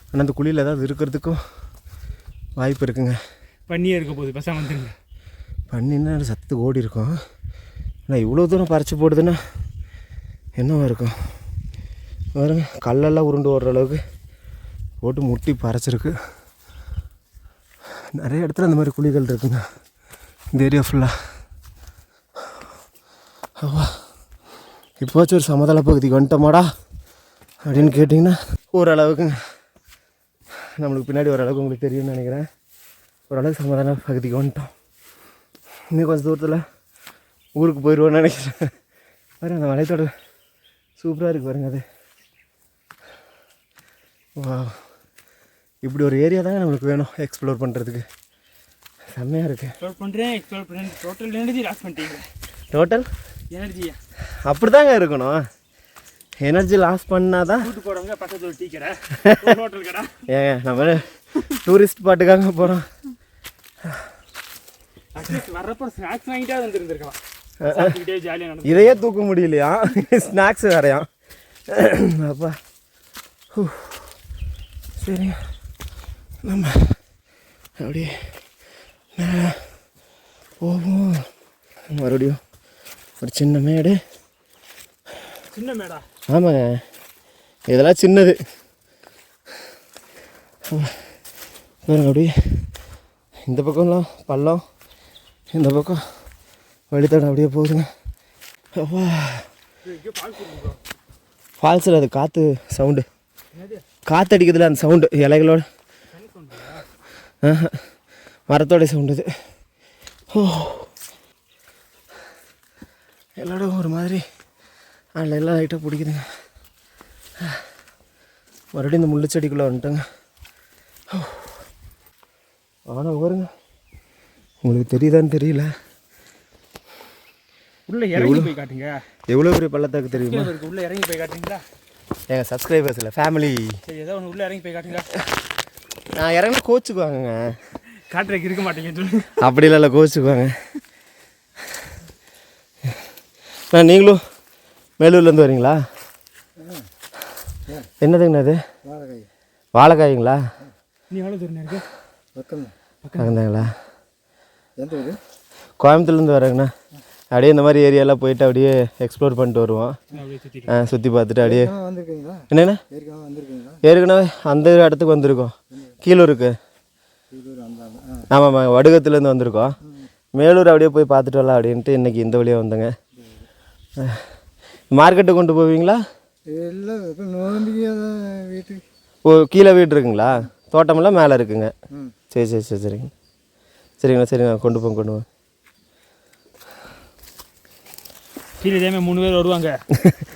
ஆனால் அந்த குழியில் ஏதாவது இருக்கிறதுக்கும் வாய்ப்பு இருக்குங்க. பண்ணியே இருக்க போகுது, பசங்க வந்துருங்க. பண்ணின்னா சத்து ஓடி இருக்கும். ஆனால் இவ்வளோ தூரம் பறிச்சு போடுதுன்னா என்னவா இருக்கும் பாருங்க. கல்லெல்லாம் உருண்டு ஓடுற அளவுக்கு போட்டு முட்டி பறிச்சிருக்கு. நிறைய இடத்துல அந்த மாதிரி குழிகள் இருக்குங்க இந்த ஏரியா ஃபுல்லாக. அப்பா இப்போச்சும் ஒரு சமதள பகுதிக்கு வந்துட்டோமாடா அப்படின்னு கேட்டிங்கன்னா ஓரளவுக்குங்க. நம்மளுக்கு பின்னாடி ஓரளவுக்கு உங்களுக்கு தெரியும்னு நினைக்கிறேன். ஓரளவுக்கு சமதள பகுதிக்கு வந்துட்டோம். இன்னும் கொஞ்சம் தூரத்தில் ஊருக்கு போயிடுவோன்னு நினைக்கிறேன். பாருங்க அந்த மலைத்தோட சூப்பராக இருக்குது பாருங்க. அது வா, இப்படி ஒரு ஏரியா தாங்க நம்மளுக்கு வேணும் எக்ஸ்ப்ளோர் பண்ணுறதுக்கு. செம்மையாக இருக்குது. எக்ஸ்ப்ளோர் பண்ணுறேன் டோட்டல் எனர்ஜி லாஸ் பண்ணிட்டீங்க. டோட்டல் எனர்ஜியா அப்படி தாங்க இருக்கணும். எனர்ஜி லாஸ் பண்ணால் தான் கூட்டு போகிறவங்க பக்கத்தில் ஒரு டீ கடை, ஹோட்டல் கடை. ஏங்க நம்ம டூரிஸ்ட் ஸ்பாட்டுக்காக போகிறோம். அட்லீஸ்ட் வர்றப்போ ஸ்நாக்ஸ் வாங்கிட்டே வந்துருந்துருக்கலாம். சாப்பிட்டுக்கிட்டே ஜாலியாக நடந்து. இதையே தூக்க முடியலையா, ஸ்நாக்ஸ் வேறையா. அப்பா சரி, நம்ம அப்படியே போவோம். மறுபடியும் ஒரு சின்ன மேடு. சின்ன மேடா? ஆமாங்க, இதெல்லாம் சின்னது. பாருங்க அப்படியே இந்த பக்கம்லாம் பள்ளம், இந்த பக்கம் வழித்தடம் அப்படியே போகுதுங்க. அப்பா ஃபால்ஸில் அது காற்று சவுண்டு, காற்று அடிக்கிறதுல அந்த சவுண்டு, இலைகளோட மரத்தோட சவுண்டு இது. ஓ எல்லாரோட ஒரு மாதிரி அதில் எல்லாம் லைட்டாக பிடிக்குதுங்க. மறுபடியும் இந்த முள்ளு செடிக்குள்ளே வந்துட்டோங்க. ஆனால் வருங்க, உங்களுக்கு தெரியுதான்னு தெரியல, உள்ளே இறங்கி போய் காட்டுங்க. எவ்வளோ பெரிய பள்ளத்தாக்கு தெரியுமா? உள்ளே இறங்கி போய் காட்டுறீங்களா? எங்கள் சப்ஸ்கிரைபர்ஸ் இல்லை, ஃபேமிலி. சரி, ஏதோ ஒன்று உள்ளே இறங்கி போய் காட்டுங்க. நான் இறங்கி கோச்சுக்குவாங்கங்க. காட்டுறதுக்கு இருக்க மாட்டேங்க சொல்லு. அப்படிலாம் இல்லை, கோச்சுக்குவாங்க. நீங்களும் மேலூர்லேருந்து வரீங்களா? என்னதுங்கண்ணா அது? வாழைக்காய்ங்களா? நீ எவ்வளோ தூரம் இருக்கு? பக்கம்தாங்களா? கோயம்புத்தூர்லேருந்து வரேங்கண்ணா. அப்படியே இந்த மாதிரி ஏரியாலாம் போயிட்டு அப்படியே எக்ஸ்ப்ளோர் பண்ணிட்டு வருவோம். சுற்றி பார்த்துட்டு அப்படியே. என்னண்ணா ஏற்கனவே அந்த இடத்துக்கு வந்திருக்கோம், கீழூருக்கு. ஆமாம்மா, வடுகத்துலேருந்து வந்திருக்கோம். மேலூர் அப்படியே போய் பார்த்துட்டு வரலாம் அப்படின்ட்டு இன்றைக்கி இந்த வழியாக வந்தேங்க. மார்க்கெட்டு கொண்டு போவீங்களா? இல்லை, இப்போ நோண்டிக்கு வீட்டுக்கு. ஓ, கீழே வீடு இருக்குங்களா? தோட்டமெல்லாம் மேலே இருக்குங்க. சரி சரி சரி சரிங்க சரிங்கண்ணா சரிண்ணா, கொண்டு போங்க. கீழே இதேமாதிரி 3 பேர் வருவாங்க,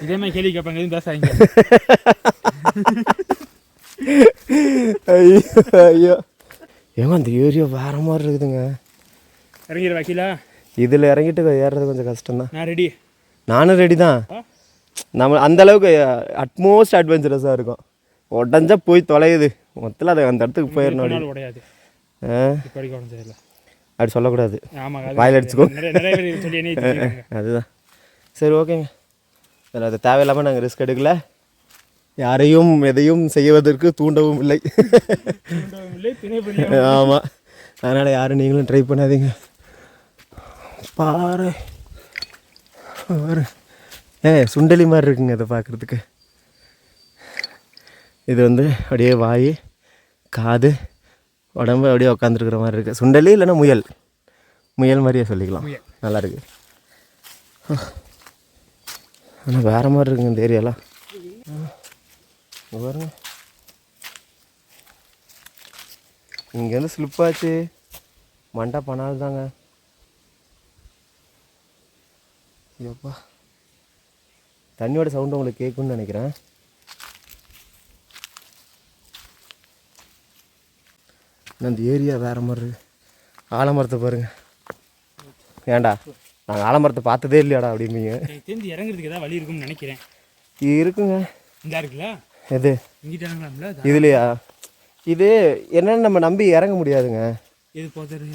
இதேமாதிரி கேள்வி கேட்பாங்க, எதுவும் பேசாதீங்க. ஐயோ ஐயோ, ஏங்க அந்த ஏரியா வேறு மாதிரி இருக்குதுங்க. இறங்கிற வக்கீலா? இதில் இறங்கிட்டு ஏறுறது கொஞ்சம் கஷ்டம்தான். நான் ரெடி. நானும் ரெடி தான். நம்ம அந்தளவுக்கு அட்மோஸ்ட் அட்வென்ச்சரஸாக இருக்கும். உடஞ்சா போய் தொலையுது மொத்தத்தில், அதை அந்த இடத்துக்கு போயிடணும். உடையாது, அப்படி சொல்லக்கூடாது, ஆமாம், வாயில் அடிச்சுக்கோ. நிறைய பேர் சொல்லி அதுதான். சரி ஓகேங்க, அதில் அது தேவையில்லாமல் நாங்கள் ரிஸ்க் எடுக்கல, யாரையும் எதையும் செய்வதற்கு தூண்டவும் இல்லை. ஆமாம், அதனால் யாரும் நீங்களும் ட்ரை பண்ணாதீங்க. பாரு சுண்டலி மாதிரி இருக்குங்க இதை பார்க்குறதுக்கு. இது வந்து அப்படியே வாய், காது, உடம்பு அப்படியே உட்காந்துருக்குற மாதிரி இருக்குது. சுண்டலி இல்லைன்னா முயல், முயல் மாதிரியே சொல்லிக்கலாம். நல்லாயிருக்கு. ஆனால் வேறு மாதிரி இருக்குங்க இந்த ஏரியாலாம். பாருங்க, இங்கேருந்து ஸ்லிப்பாச்சு, மண்டை பனால் தாங்க. ஐயோப்பா, தண்ணியோட சவுண்டு உங்களுக்கு கேட்குன்னு நினைக்கிறேன். அந்த ஏரியா வேறு மாதிரி இருக்குது. ஆலமரத்தை பாருங்கள். ஏன்டா நாங்கள் ஆலமரத்தை பார்த்ததே இல்லையாடா அப்படிம்பீங்க. தெரிஞ்சு இறங்குறதுக்கு ஏதாவது வழி இருக்குன்னு நினைக்கிறேன். இருக்குங்க. இந்த இருக்குல்ல, எது இங்கிட்ட இறங்கலாம்ல இதுலையா? இது என்னென்னு நம்ம நம்பி இறங்க முடியாதுங்க. இது போதரு.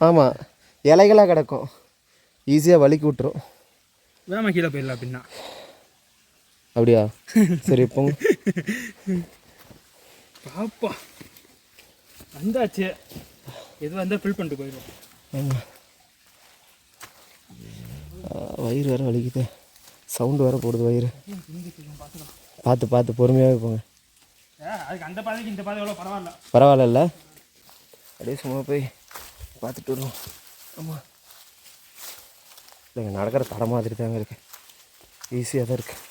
ஆமாம், இலைகளாக கிடக்கும், ஈஸியாக வலிக்கு விட்டுரும். வேமா கீழே போயிடலாம் அப்படின்னா. அப்படியா? சரி போங்க. பாப்பா வந்தாச்சு, எது வந்தால் ஃபில் பண்ணிட்டு போயிடுவோம். ஆமாம், வயிறு வேறு வலிக்குது, சவுண்டு வேறு போடுது வயிறு. பார்த்து பார்த்து பொறுமையாகவே போங்க. அதுக்கு அந்த பாதைக்கு இந்த பாதை எவ்வளோ பரவாயில்ல. பரவாயில்ல, அப்படியே சும்மா போய் பார்த்துட்டு வருவோம். ஆமாம், இல்லைங்க நடக்கிற தர மாதிரி தாங்க இருக்குது, ஈஸியாக தான் இருக்குது.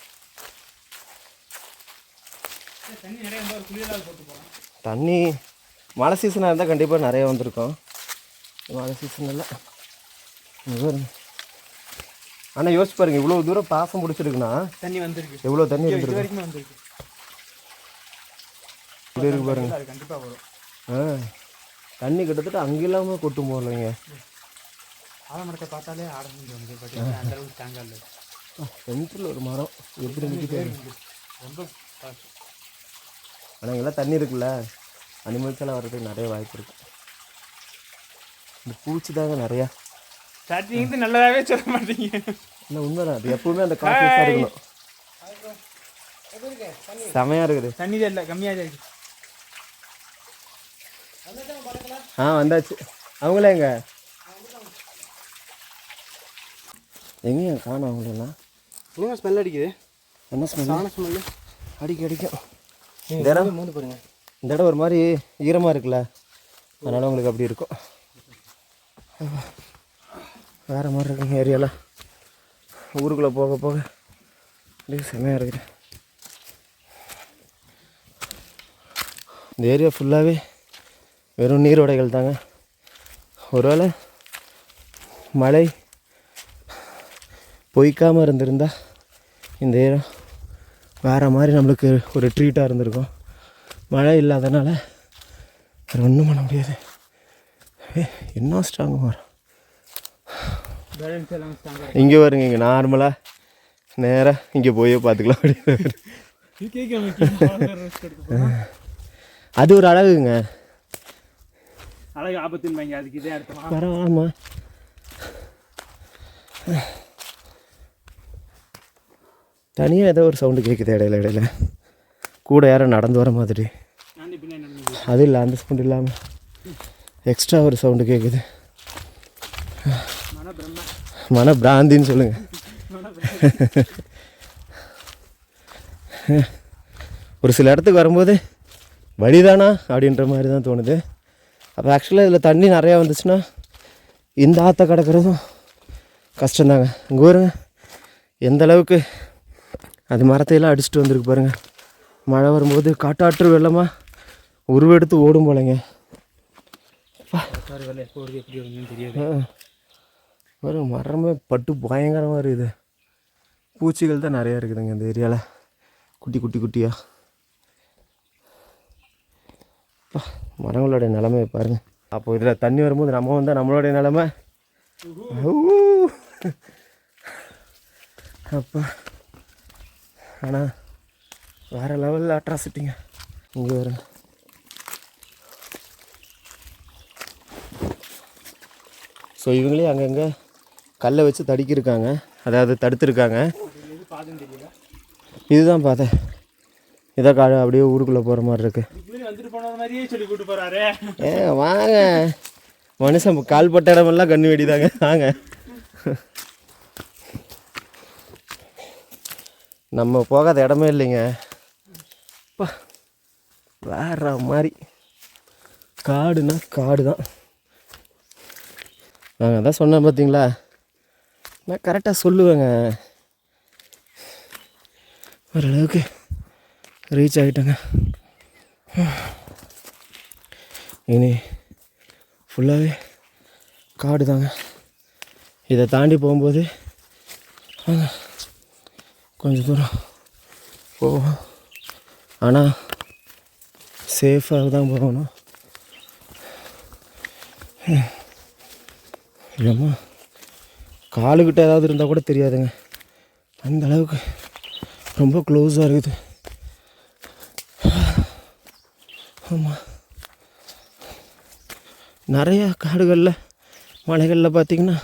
தண்ணி மழை சீசனாக இருந்தால் கண்டிப்பாக நிறைய வந்திருக்கும். மழை சீசன் இல்லை. ஆனால் யோசிச்சு பாருங்க, இவ்வளோ தூரம் பாசம் பிடிச்சிருக்குன்னா தண்ணி வந்துருக்கு, எவ்வளோ தண்ணி வந்துருக்கு வந்திருக்கு. இப்படி இருக்கு பாருங்க. கண்டிப்பாக வரும். தண்ணி கிட்டத்தட்ட அங்கே இல்லாமல் கொட்டும் போகலைங்க. ஆலமரத்தை பார்த்தாலே ஆரம்பிச்சு வந்து பட் அந்த அளவுக்கு தேங்காய் இல்லை. சென்ட்ரில் ஒரு மரம் எப்படி நிற்கிது ரொம்ப. ஆனால் இங்கெல்லாம் தண்ணி இருக்குல்ல, அனிமல்ஸ் எல்லாம் வர்றதுக்கு நிறைய வாய்ப்பு இருக்குது. இந்த பூச்சி தாங்க நிறையா ஸ்டார்டிங் நல்லதாகவே சொல்ல மாட்டீங்க. இல்லை உண்மைதான், அது எப்பவுமே அந்த காசு இருக்கணும். செமையாக இருக்குது. தண்ணி தான் இல்லை, கம்மியாக தான் இருக்குது. வந்தாச்சு. அவங்களே எங்கேயும் காணும் அவங்களெல்லாம். இன்னும் ஸ்மெல் அடிக்குது. என்ன ஸ்மெல்? ஸ்மெல்லு அடிக்கும். இந்த இடம் மூந்து பாருங்க. இந்த இடம் ஒரு மாதிரி ஈரமாக இருக்குல்ல, அதனால் உங்களுக்கு அப்படி இருக்கும். வேறு மாதிரி இருக்குங்க ஏரியாலாம். ஊருக்குள்ளே போக போக அப்படியே செமையாக இருக்குது. இந்த ஏரியா ஃபுல்லாகவே வெறும் நீரோடைகள் தாங்க. ஒருவேளை மழை பொய்க்காமல் இருந்திருந்தால் இந்த ஏரியா வேறு மாதிரி நம்மளுக்கு ஒரு ட்ரீட்டாக இருந்திருக்கும். மழை இல்லாதனால வேறு ஒன்றும் பண்ண முடியாது. என்ன ஸ்ட்ராங்காக வரும். இங்கே வருங்க, இங்கே நார்மலாக நேராக இங்கே போய் பார்த்துக்கலாம் அப்படின்னு. அது ஒரு அழகுங்க. அழகு ஆபத்துன்னு வைங்க, அதுக்கு இதே அடுத்த பரவாயில்லம்மா. தனியாக ஏதோ ஒரு சவுண்டு கேட்குது இடையில கூட யாரும் நடந்து வர மாதிரி. அது இல்லை, அந்த சவுண்டு இல்லாமல் எக்ஸ்ட்ரா ஒரு சவுண்டு கேட்குது. மன பிராந்தின்னு சொல்லுங்கள். ஒரு சில இடத்துக்கு வரும்போது வழிதானா அப்படின்ற மாதிரி தான் தோணுது. அப்போ ஆக்சுவலாக இதில் தண்ணி நிறையா வந்துச்சுன்னா இந்த ஆற்றை கடக்கிறதும் கஷ்டந்தாங்க. இங்கே வருங்க எந்த அளவுக்கு அது மரத்தையெல்லாம் அடிச்சுட்டு வந்திருக்கு பாருங்கள். மழை வரும்போது காட்டாற்று வெள்ளமாக உருவெடுத்து ஓடும் போலங்க. வரும் மரமே பட்டு பயங்கரமாக இருக்குது. பூச்சிகள் தான் நிறையா இருக்குதுங்க இந்த ஏரியாவில், குட்டியாக. மரங்களுடைய நிலமை பாருங்கள். அப்போ இதில் தண்ணி வரும்போது நம்ம வந்தால் நம்மளுடைய நிலமை அப்போ ஆனால் வேறு லெவலில் அட்ராசிட்டிங்க. இங்கே வருங்க. ஸோ இவங்களே அங்கங்கே கல்லை வச்சு தடுக்கியிருக்காங்க, அதாவது தடுத்துருக்காங்க. இதுதான் பார்த்தேன். இதை அப்படியே ஊருக்குள்ளே போகிற மாதிரி இருக்கு. வாங்க மனுஷன் கால் பட்ட இடமெல்லாம் கண்ணு வெடிதாங்க. வாங்க, நம்ம போகாத இடமே இல்லைங்க. வேற மாதிரி காடுனா காடு தான். நாங்கள் அதான் சொன்னேன் பார்த்தீங்களா, நான் கரெக்டாக சொல்லுவேங்க. ஓரளவுக்கு ரீச் ஆகிட்டேங்க. இனி ஃபுல்லாகவே காடு தாங்க. இதை தாண்டி போகும்போது கொஞ்சம் தூரம் போவோம், ஆனால் சேஃபாக தான் போகணும். இல்லைம்மா காலுக்கிட்ட ஏதாவது இருந்தால் கூட தெரியாதுங்க, அந்த அளவுக்கு ரொம்ப க்ளோஸாக இருக்குது. ஆமாம், நிறையா காடுகளில் மலைகளில் பார்த்திங்கன்னா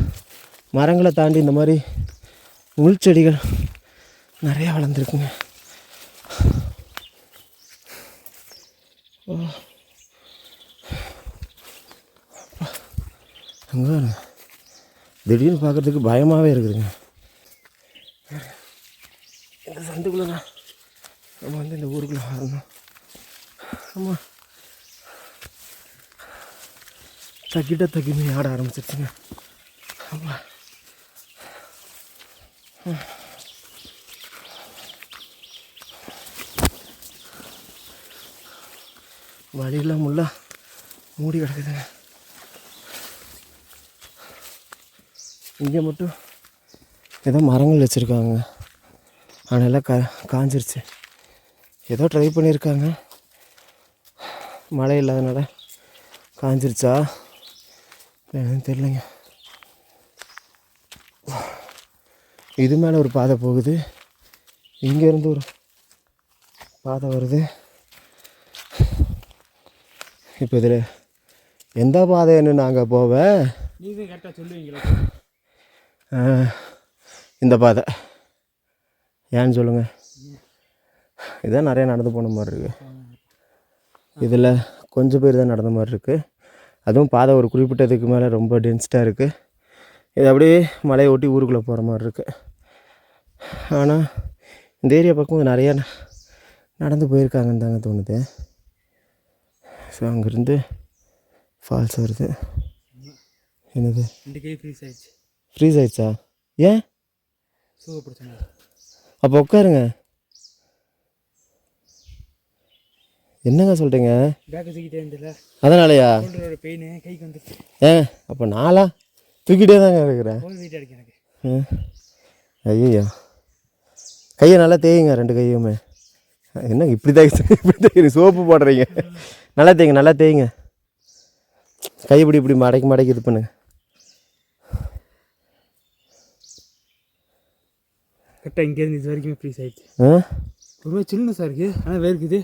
மரங்களை தாண்டி இந்த மாதிரி முள் செடிகள் நிறையா வளர்ந்துருக்குங்க. அங்கே திடீர்னு பார்க்குறதுக்கு பயமாகவே இருக்குதுங்க. இந்த சந்துக்குள்ளே தான் நம்ம வந்து இந்த ஊருக்குள்ளே வரணும். ஆமாம், தக்கிமே ஆட ஆரம்பிச்சிருச்சுங்க. ஆமாம், வழியெல்லாம் முள்ளா மூடி கிடக்குதுங்க. இங்கே மட்டும் ஏதோ மரங்கள் வச்சுருக்காங்க, அதனால் காஞ்சிருச்சு. ஏதோ ட்ரை பண்ணியிருக்காங்க, மழை இல்லாதனால காஞ்சிருச்சா என்னன்னு தெரியலைங்க. இது மேலே ஒரு பாதை போகுது, இங்கேருந்து ஒரு பாதை வருது. இப்போ இதில் எந்த பாதைன்னு நாங்கள் போவேன். நீங்கள் கரெக்டாக சொல்லுவீங்களா? இந்த பாதை ஏன்னு சொல்லுங்கள். இதான் நிறையா நடந்து போன மாதிரி இருக்குது. இதில் கொஞ்சம் பேர் தான் நடந்த மாதிரி இருக்குது. அதுவும் பாதை ஒரு குறிப்பிட்டதுக்கு மேலே ரொம்ப டென்ஸ்டாக இருக்குது. இது அப்படியே மலையை ஒட்டி ஊருக்குள்ளே போகிற மாதிரி இருக்குது. ஆனால் இந்த ஏரியா பக்கம் நிறையா நடந்து போயிருக்காங்கன்னு தாங்க தோணுது. ஸோ அங்கேருந்து ஃபால்ஸ் வருது. என்னது ஃப்ரீஸ் ஆயிடுச்சா? ஏன்? அப்போ உட்காருங்க. என்னங்க சொல்கிறீங்க? அதனாலயா? அப்போ நாளா தூக்கிட்டே தாங்க இருக்கிறேன். ஐயோ, கையை நல்லா தேயுங்க, 2 கையுமே. என்ன இப்படி தேய்ங்க, சோப்பு போடுறீங்க? நல்லா தேய்ங்க, நல்லா தேய்ங்க. கை இப்படி மடக்கி இது பண்ணுங்க. கரெக்டாக இங்கேருந்து இது வரைக்கும் ஃப்ரீஸ் ஆகிடுச்சு. ஒரு சில்லுன்னு சார் இருக்குது, ஆனால் வேர்க்குது.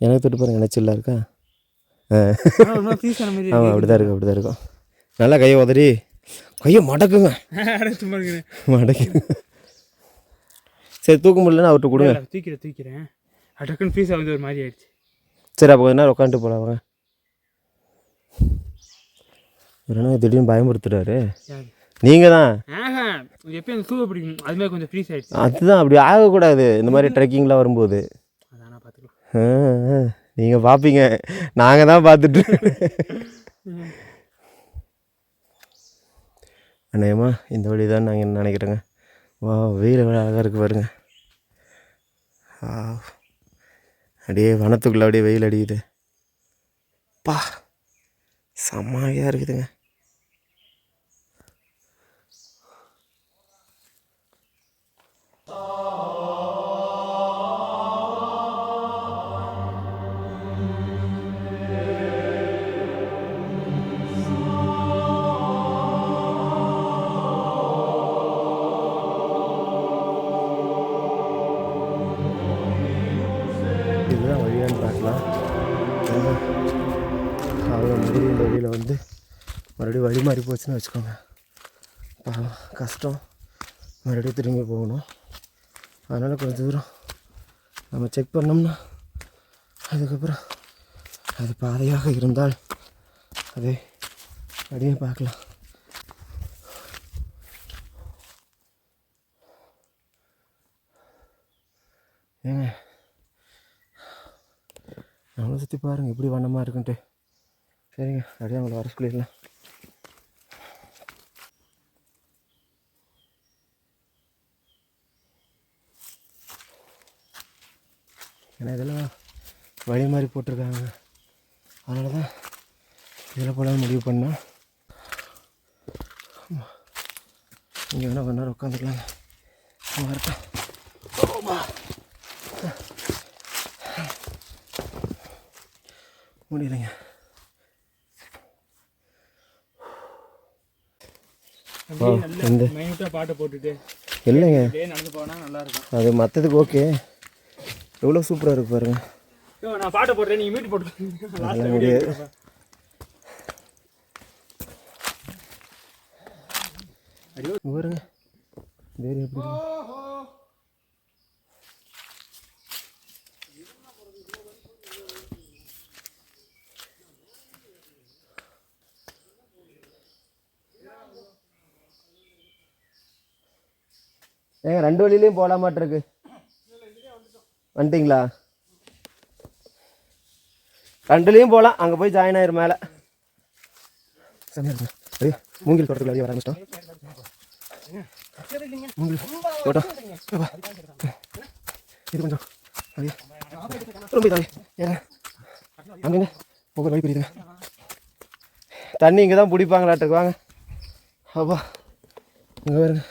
எனக்கு தொட்டு பாருங்க, என்ன சில்லாக இருக்கா? ஃப்ரீஸ் ஆன மாதிரி. ஆமாம், அப்படி தான் இருக்கும். நல்லா கையை உதறி கையை மடக்குங்க. சும்மா இருக்குங்க, மடக்குங்க. சரி, தூக்க முடியலன்னு அவர்கிட்ட கொடுங்க. தூக்கிறேன். டக்குன்னு ஃப்ரீஸ் ஆகுது, ஒரு மாதிரி ஆயிடுச்சு. சரி, அப்போ கொஞ்ச நேரம் உட்காந்துட்டு போகலாம் வாங்க. என்ன திடீர்னு பயமுறுத்துறாரு? நீங்கள் தான். எப்பயும் சூவை பிடிக்கும், அதுமாதிரி கொஞ்சம் ஃப்ரீஸ் ஆகிடுச்சு. அதுதான், அப்படி ஆகக்கூடாது இந்த மாதிரி ட்ரெக்கிங்லாம் வரும்போது. அதான் பார்த்துக்கலாம். நீங்கள் பார்ப்பீங்க, நாங்கள் தான் பார்த்துட்டு. அண்ணேம்மா இந்த வழி தான் நாங்கள் நினைக்கிறேங்க. வா, வெயில் அழகாக இருக்குது பாருங்க. அப்படியே வனத்துக்குள்ளே அப்படியே வெயில் அடிக்குது. பா, செம்மையாக இருக்குதுங்க. இதுதான் வழியான்னு பார்க்கலாம். அவ்வளோ மறுபடியும் இந்த வழியில் வந்து மறுபடியும் வழி மாறி போச்சுன்னு வச்சுக்கோங்க. பாவம், கஷ்டம். மறுபடியும் திரும்பி போகணும். அதனால் கொஞ்சம் தூரம் நம்ம செக் பண்ணோம்னா அதுக்கப்புறம் அது பாதையாக இருந்தால் அதை அப்படியே பார்க்கலாம். ஏங்க, நம்மளை சுற்றி பாருங்கள் எப்படி வண்ணமாக இருக்குன்ட்டு. சரிங்க, அப்படியே அவங்கள வர சொல்லிடலாம். ஏன்னா இதெல்லாம் வழி மாதிரி போட்டிருக்காங்க, அதனால தான் இதில் போல முடிவு பண்ணேன். இங்கே வேணால் கொஞ்ச நேரம் உட்காந்துக்கலாங்க. வரட்டும். முடியலைங்க. பாட்டை போட்டுட்டு இல்லைங்க, நடந்து போனால் நல்லா இருக்கும். அது மற்றதுக்கு ஓகே. எவ்வளோ சூப்பராக இருக்கு பாருங்க. நான் பாட்டை போடுறேன், நீங்கள் மீட் போட்டு முடியாது. பாருங்க வேறு எப்படி ஏங்க, 2 வழியிலையும் போகலாமாட்டிருக்கு. வந்துட்டிங்களா? 2லையும் போகலாம். அங்கே போய் ஜாயின் ஆயிரும் மேலே. ஐயா, மூங்கில் தோட்டத்துக்கு வெளியே வர ஆரம்பிச்சிட்டோம். மூங்கில் தோட்டம் இது கொஞ்சம் அப்படியே ரொம்ப இதாகி ஏங்க அங்கங்க ஒவ்வொரு வழி புரியுதுங்க. தண்ணி இங்கே தான் பிடிப்பாங்களாட்டுருக்கு. வாங்க. அப்பா, இங்கே வருங்க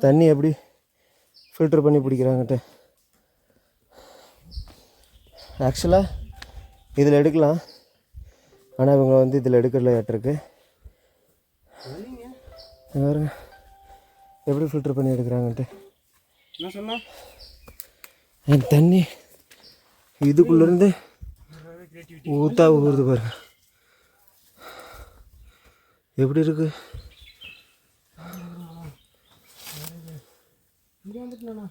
தண்ணி எப்படி ஃபில்டர் பண்ணி பிடிக்கிறாங்கட்டு. ஆக்சுவலாக இதில் எடுக்கலாம், ஆனால் இவங்க வந்து இதில் எடுக்கலையாட்டிருக்கு. பாருங்க எப்படி ஃபில்டர் பண்ணி எடுக்கிறாங்கன்ட்டு. என்ன சொன்னா தண்ணி இதுக்குள்ளேருந்து ஊற்றா ஊறுது பாருங்க. எப்படி இருக்கு வந்துட்டுண்ணா.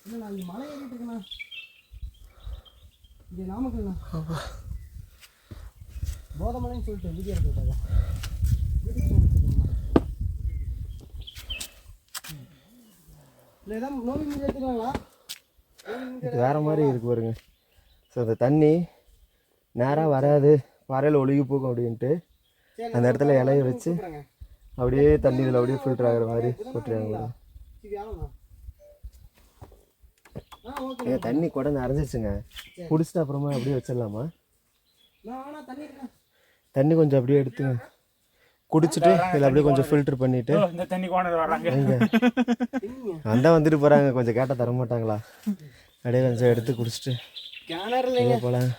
இல்லைண்ணா இங்கே மலை ஏறிட்டு இருக்குண்ணா. இங்கே நாமக்கல்ண்ணா. போதமலைன்னு சொல்லிட்டு வீடியோ எடுத்துட்டாங்க. இல்லை ஏதாவது நோய் மீது எடுத்துக்கலாங்களா? இது வேறு மாதிரி இருக்கு பாருங்க. ஸோ அந்த தண்ணி நேராக வராது, வரையில் ஒழுகி போகும் அப்படின்ட்டு அந்த இடத்துல இலையை வச்சு அப்படியே தண்ணி இதில் அப்படியே ஃபில்டர் ஆகிற மாதிரி போட்டுருக்காங்க. தண்ணி கூட நிறைஞ்சிச்சுங்க, குடிச்சிட்டு அப்புறமா அப்படியே வச்சிடலாமா? தண்ணி கொஞ்சம் அப்படியே எடுத்துங்க, குடிச்சிட்டு இதில் அப்படியே கொஞ்சம் ஃபில்டர் பண்ணிவிட்டு அந்த வந்துட்டு போகிறாங்க. கொஞ்சம் கேட்டால் தர மாட்டாங்களா? அப்படியே கொஞ்சம் எடுத்து குடிச்சிட்டு போகலாம்.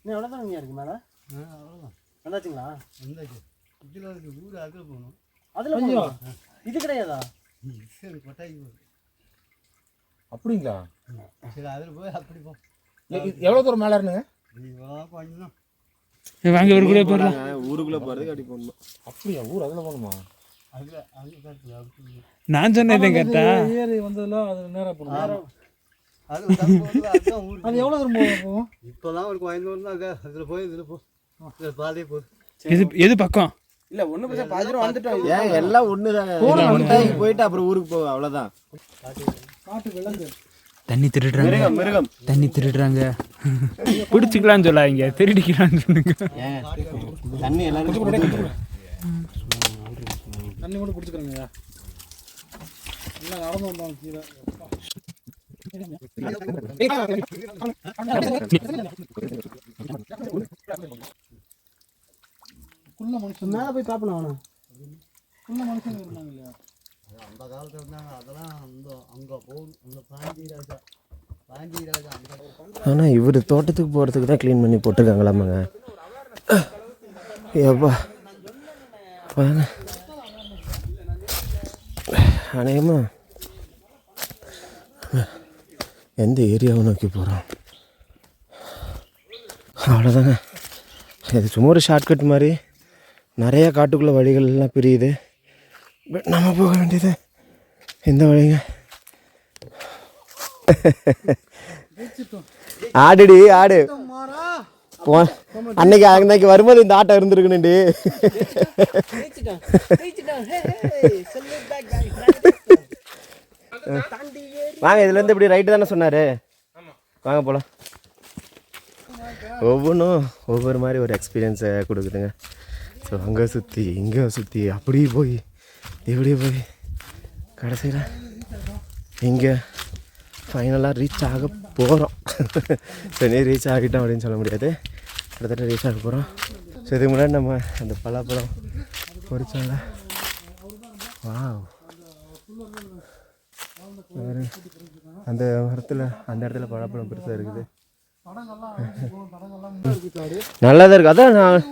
இன்னும் எவ்வளோ தான் இருக்கு மேலே? வந்தாச்சுங்களா? வந்தாச்சு. இதில் ஊர் அதில் போகணும். அதில் இது கிடையாதா? சரி கொட்டாய்க்கு போகுது. அப்படிங்களா? சரி அதில் போய் அப்படி போ. எவ்வளோ தூரம் மேலே இருந்துங்க? கொஞ்சம் வாங்க ஊருக்குள்ளே போகலாம். ஊருக்குள்ளே போகிறதுக்கு அப்படி போகணும். அப்படியா? ஊர் அதில் போகணுமா? நான் சொன்னேன் கரெக்டா? ஏறி வந்ததெல்லாம் அது நேராக போகணும். அது எவ்வளோ தூரம் போகும்? இப்போதான் ஒரு 5 தூரம் தான் இருக்கா. அதில் போய் இதில் போ, இதில் பாதையே போகுது. எது பக்கம்? இல்லை ஒன்றும் பிரச்சனை, 10 ரூபா வந்துட்டோம். ஏன் எல்லாம் ஒன்று தாங்க, போயிட்டு அப்புறம் ஊருக்கு போகும், அவ்வளோதான். காட்டு விலங்கு தண்ணி திருடுறாங்க, மிருகம் தண்ணி திருடுறாங்க. பிடிச்சிக்கலான்னு சொல்லாதீங்க, திருடிக்கலான்னு சொல்லுங்க. தண்ணி எல்லாரும் தண்ணி கூட பிடிச்சிக்கிறேங்க. எல்லாம் நடந்து வந்தோம் கீழே. குள்ள மனுஷன் மேலே போய் பார்ப்பணும். அவனை குள்ள மனுஷன் இருந்தாங்க இல்லையா? அந்த காலத்தில் இருந்தாங்க. அதெல்லாம் அங்கே போகணும். அந்த பாண்டி ராஜா அந்த. ஆனால் இவர் தோட்டத்துக்கு போகிறதுக்கு தான் க்ளீன் பண்ணி போட்டிருக்காங்களாமாங்க. எப்பா வாங்க, அநேகமாக எந்த ஏரியாவை நோக்கி போகிறோம்? அவ்வளோதாங்க. இது சும்மா ஒரு ஷார்ட்கட் மாதிரி. நிறையா காட்டுக்குள்ளே வழிகள்லாம் பிரியுது. பட் நம்ம போக வேண்டியது எந்த வழிங்க? ஆடுடி ஆடு. அன்னைக்கு வரும்போது இந்த ஆட்டம் இருந்திருக்கணுண்டி. வாங்க, இதுலேருந்து இப்படி ரைட்டு தானே சொன்னார். வாங்க போகலாம். ஒவ்வொன்றும் ஒவ்வொரு மாதிரி ஒரு எக்ஸ்பீரியன்ஸை கொடுக்குதுங்க. ஸோ அங்கே சுற்றி இங்கே சுற்றி அப்படியே போய் இப்படி போய் கடைசியில் இங்கே ஃபைனலாக ரீச் ஆக போகிறோம். சரி, ரீச் ஆகிட்டோம் அப்படின்னு சொல்ல முடியாது, கிட்டத்தட்ட ரீச் ஆக போகிறோம். ஸோ இதுக்கு முன்னாடி நம்ம அந்த பலாப்பழம் பொறிச்சோம்ல, வாவ், அந்த மரத்தில் அந்த இடத்துல பலாப்பழம் பெருசாக இருக்குது. நல்லா தான் இருக்குது. அதான் நான்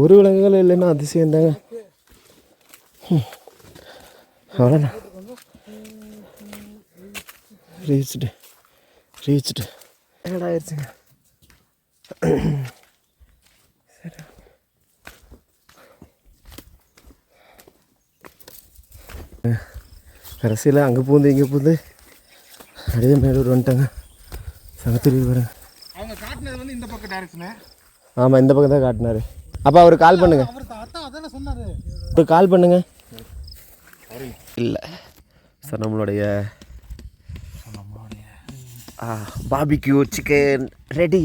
ஒரு விலங்குகள் இல்லைன்னா அதிசயம் தாங்க. அவ்வளோண்ணா, ரீச்டு ஆயிடுச்சுங்க. சரி, கடைசியில் அங்கே பூந்து இங்கே பூந்து அப்படியே மேலூர் வந்துட்டாங்க. சங்கத்திரி பாருங்க. அவங்க காட்டினது வந்து இந்த பக்கம் டைரக்ஷனு. ஆமாம், இந்த பக்கம் தான் காட்டினாரு. அப்போ அவருக்கு கால் பண்ணுங்க. அதான சொன்னாரு. ஒரு கால் பண்ணுங்க. இல்லை சார், நம்மளுடைய பாபிக்யூ சிக்கன் ரெடி.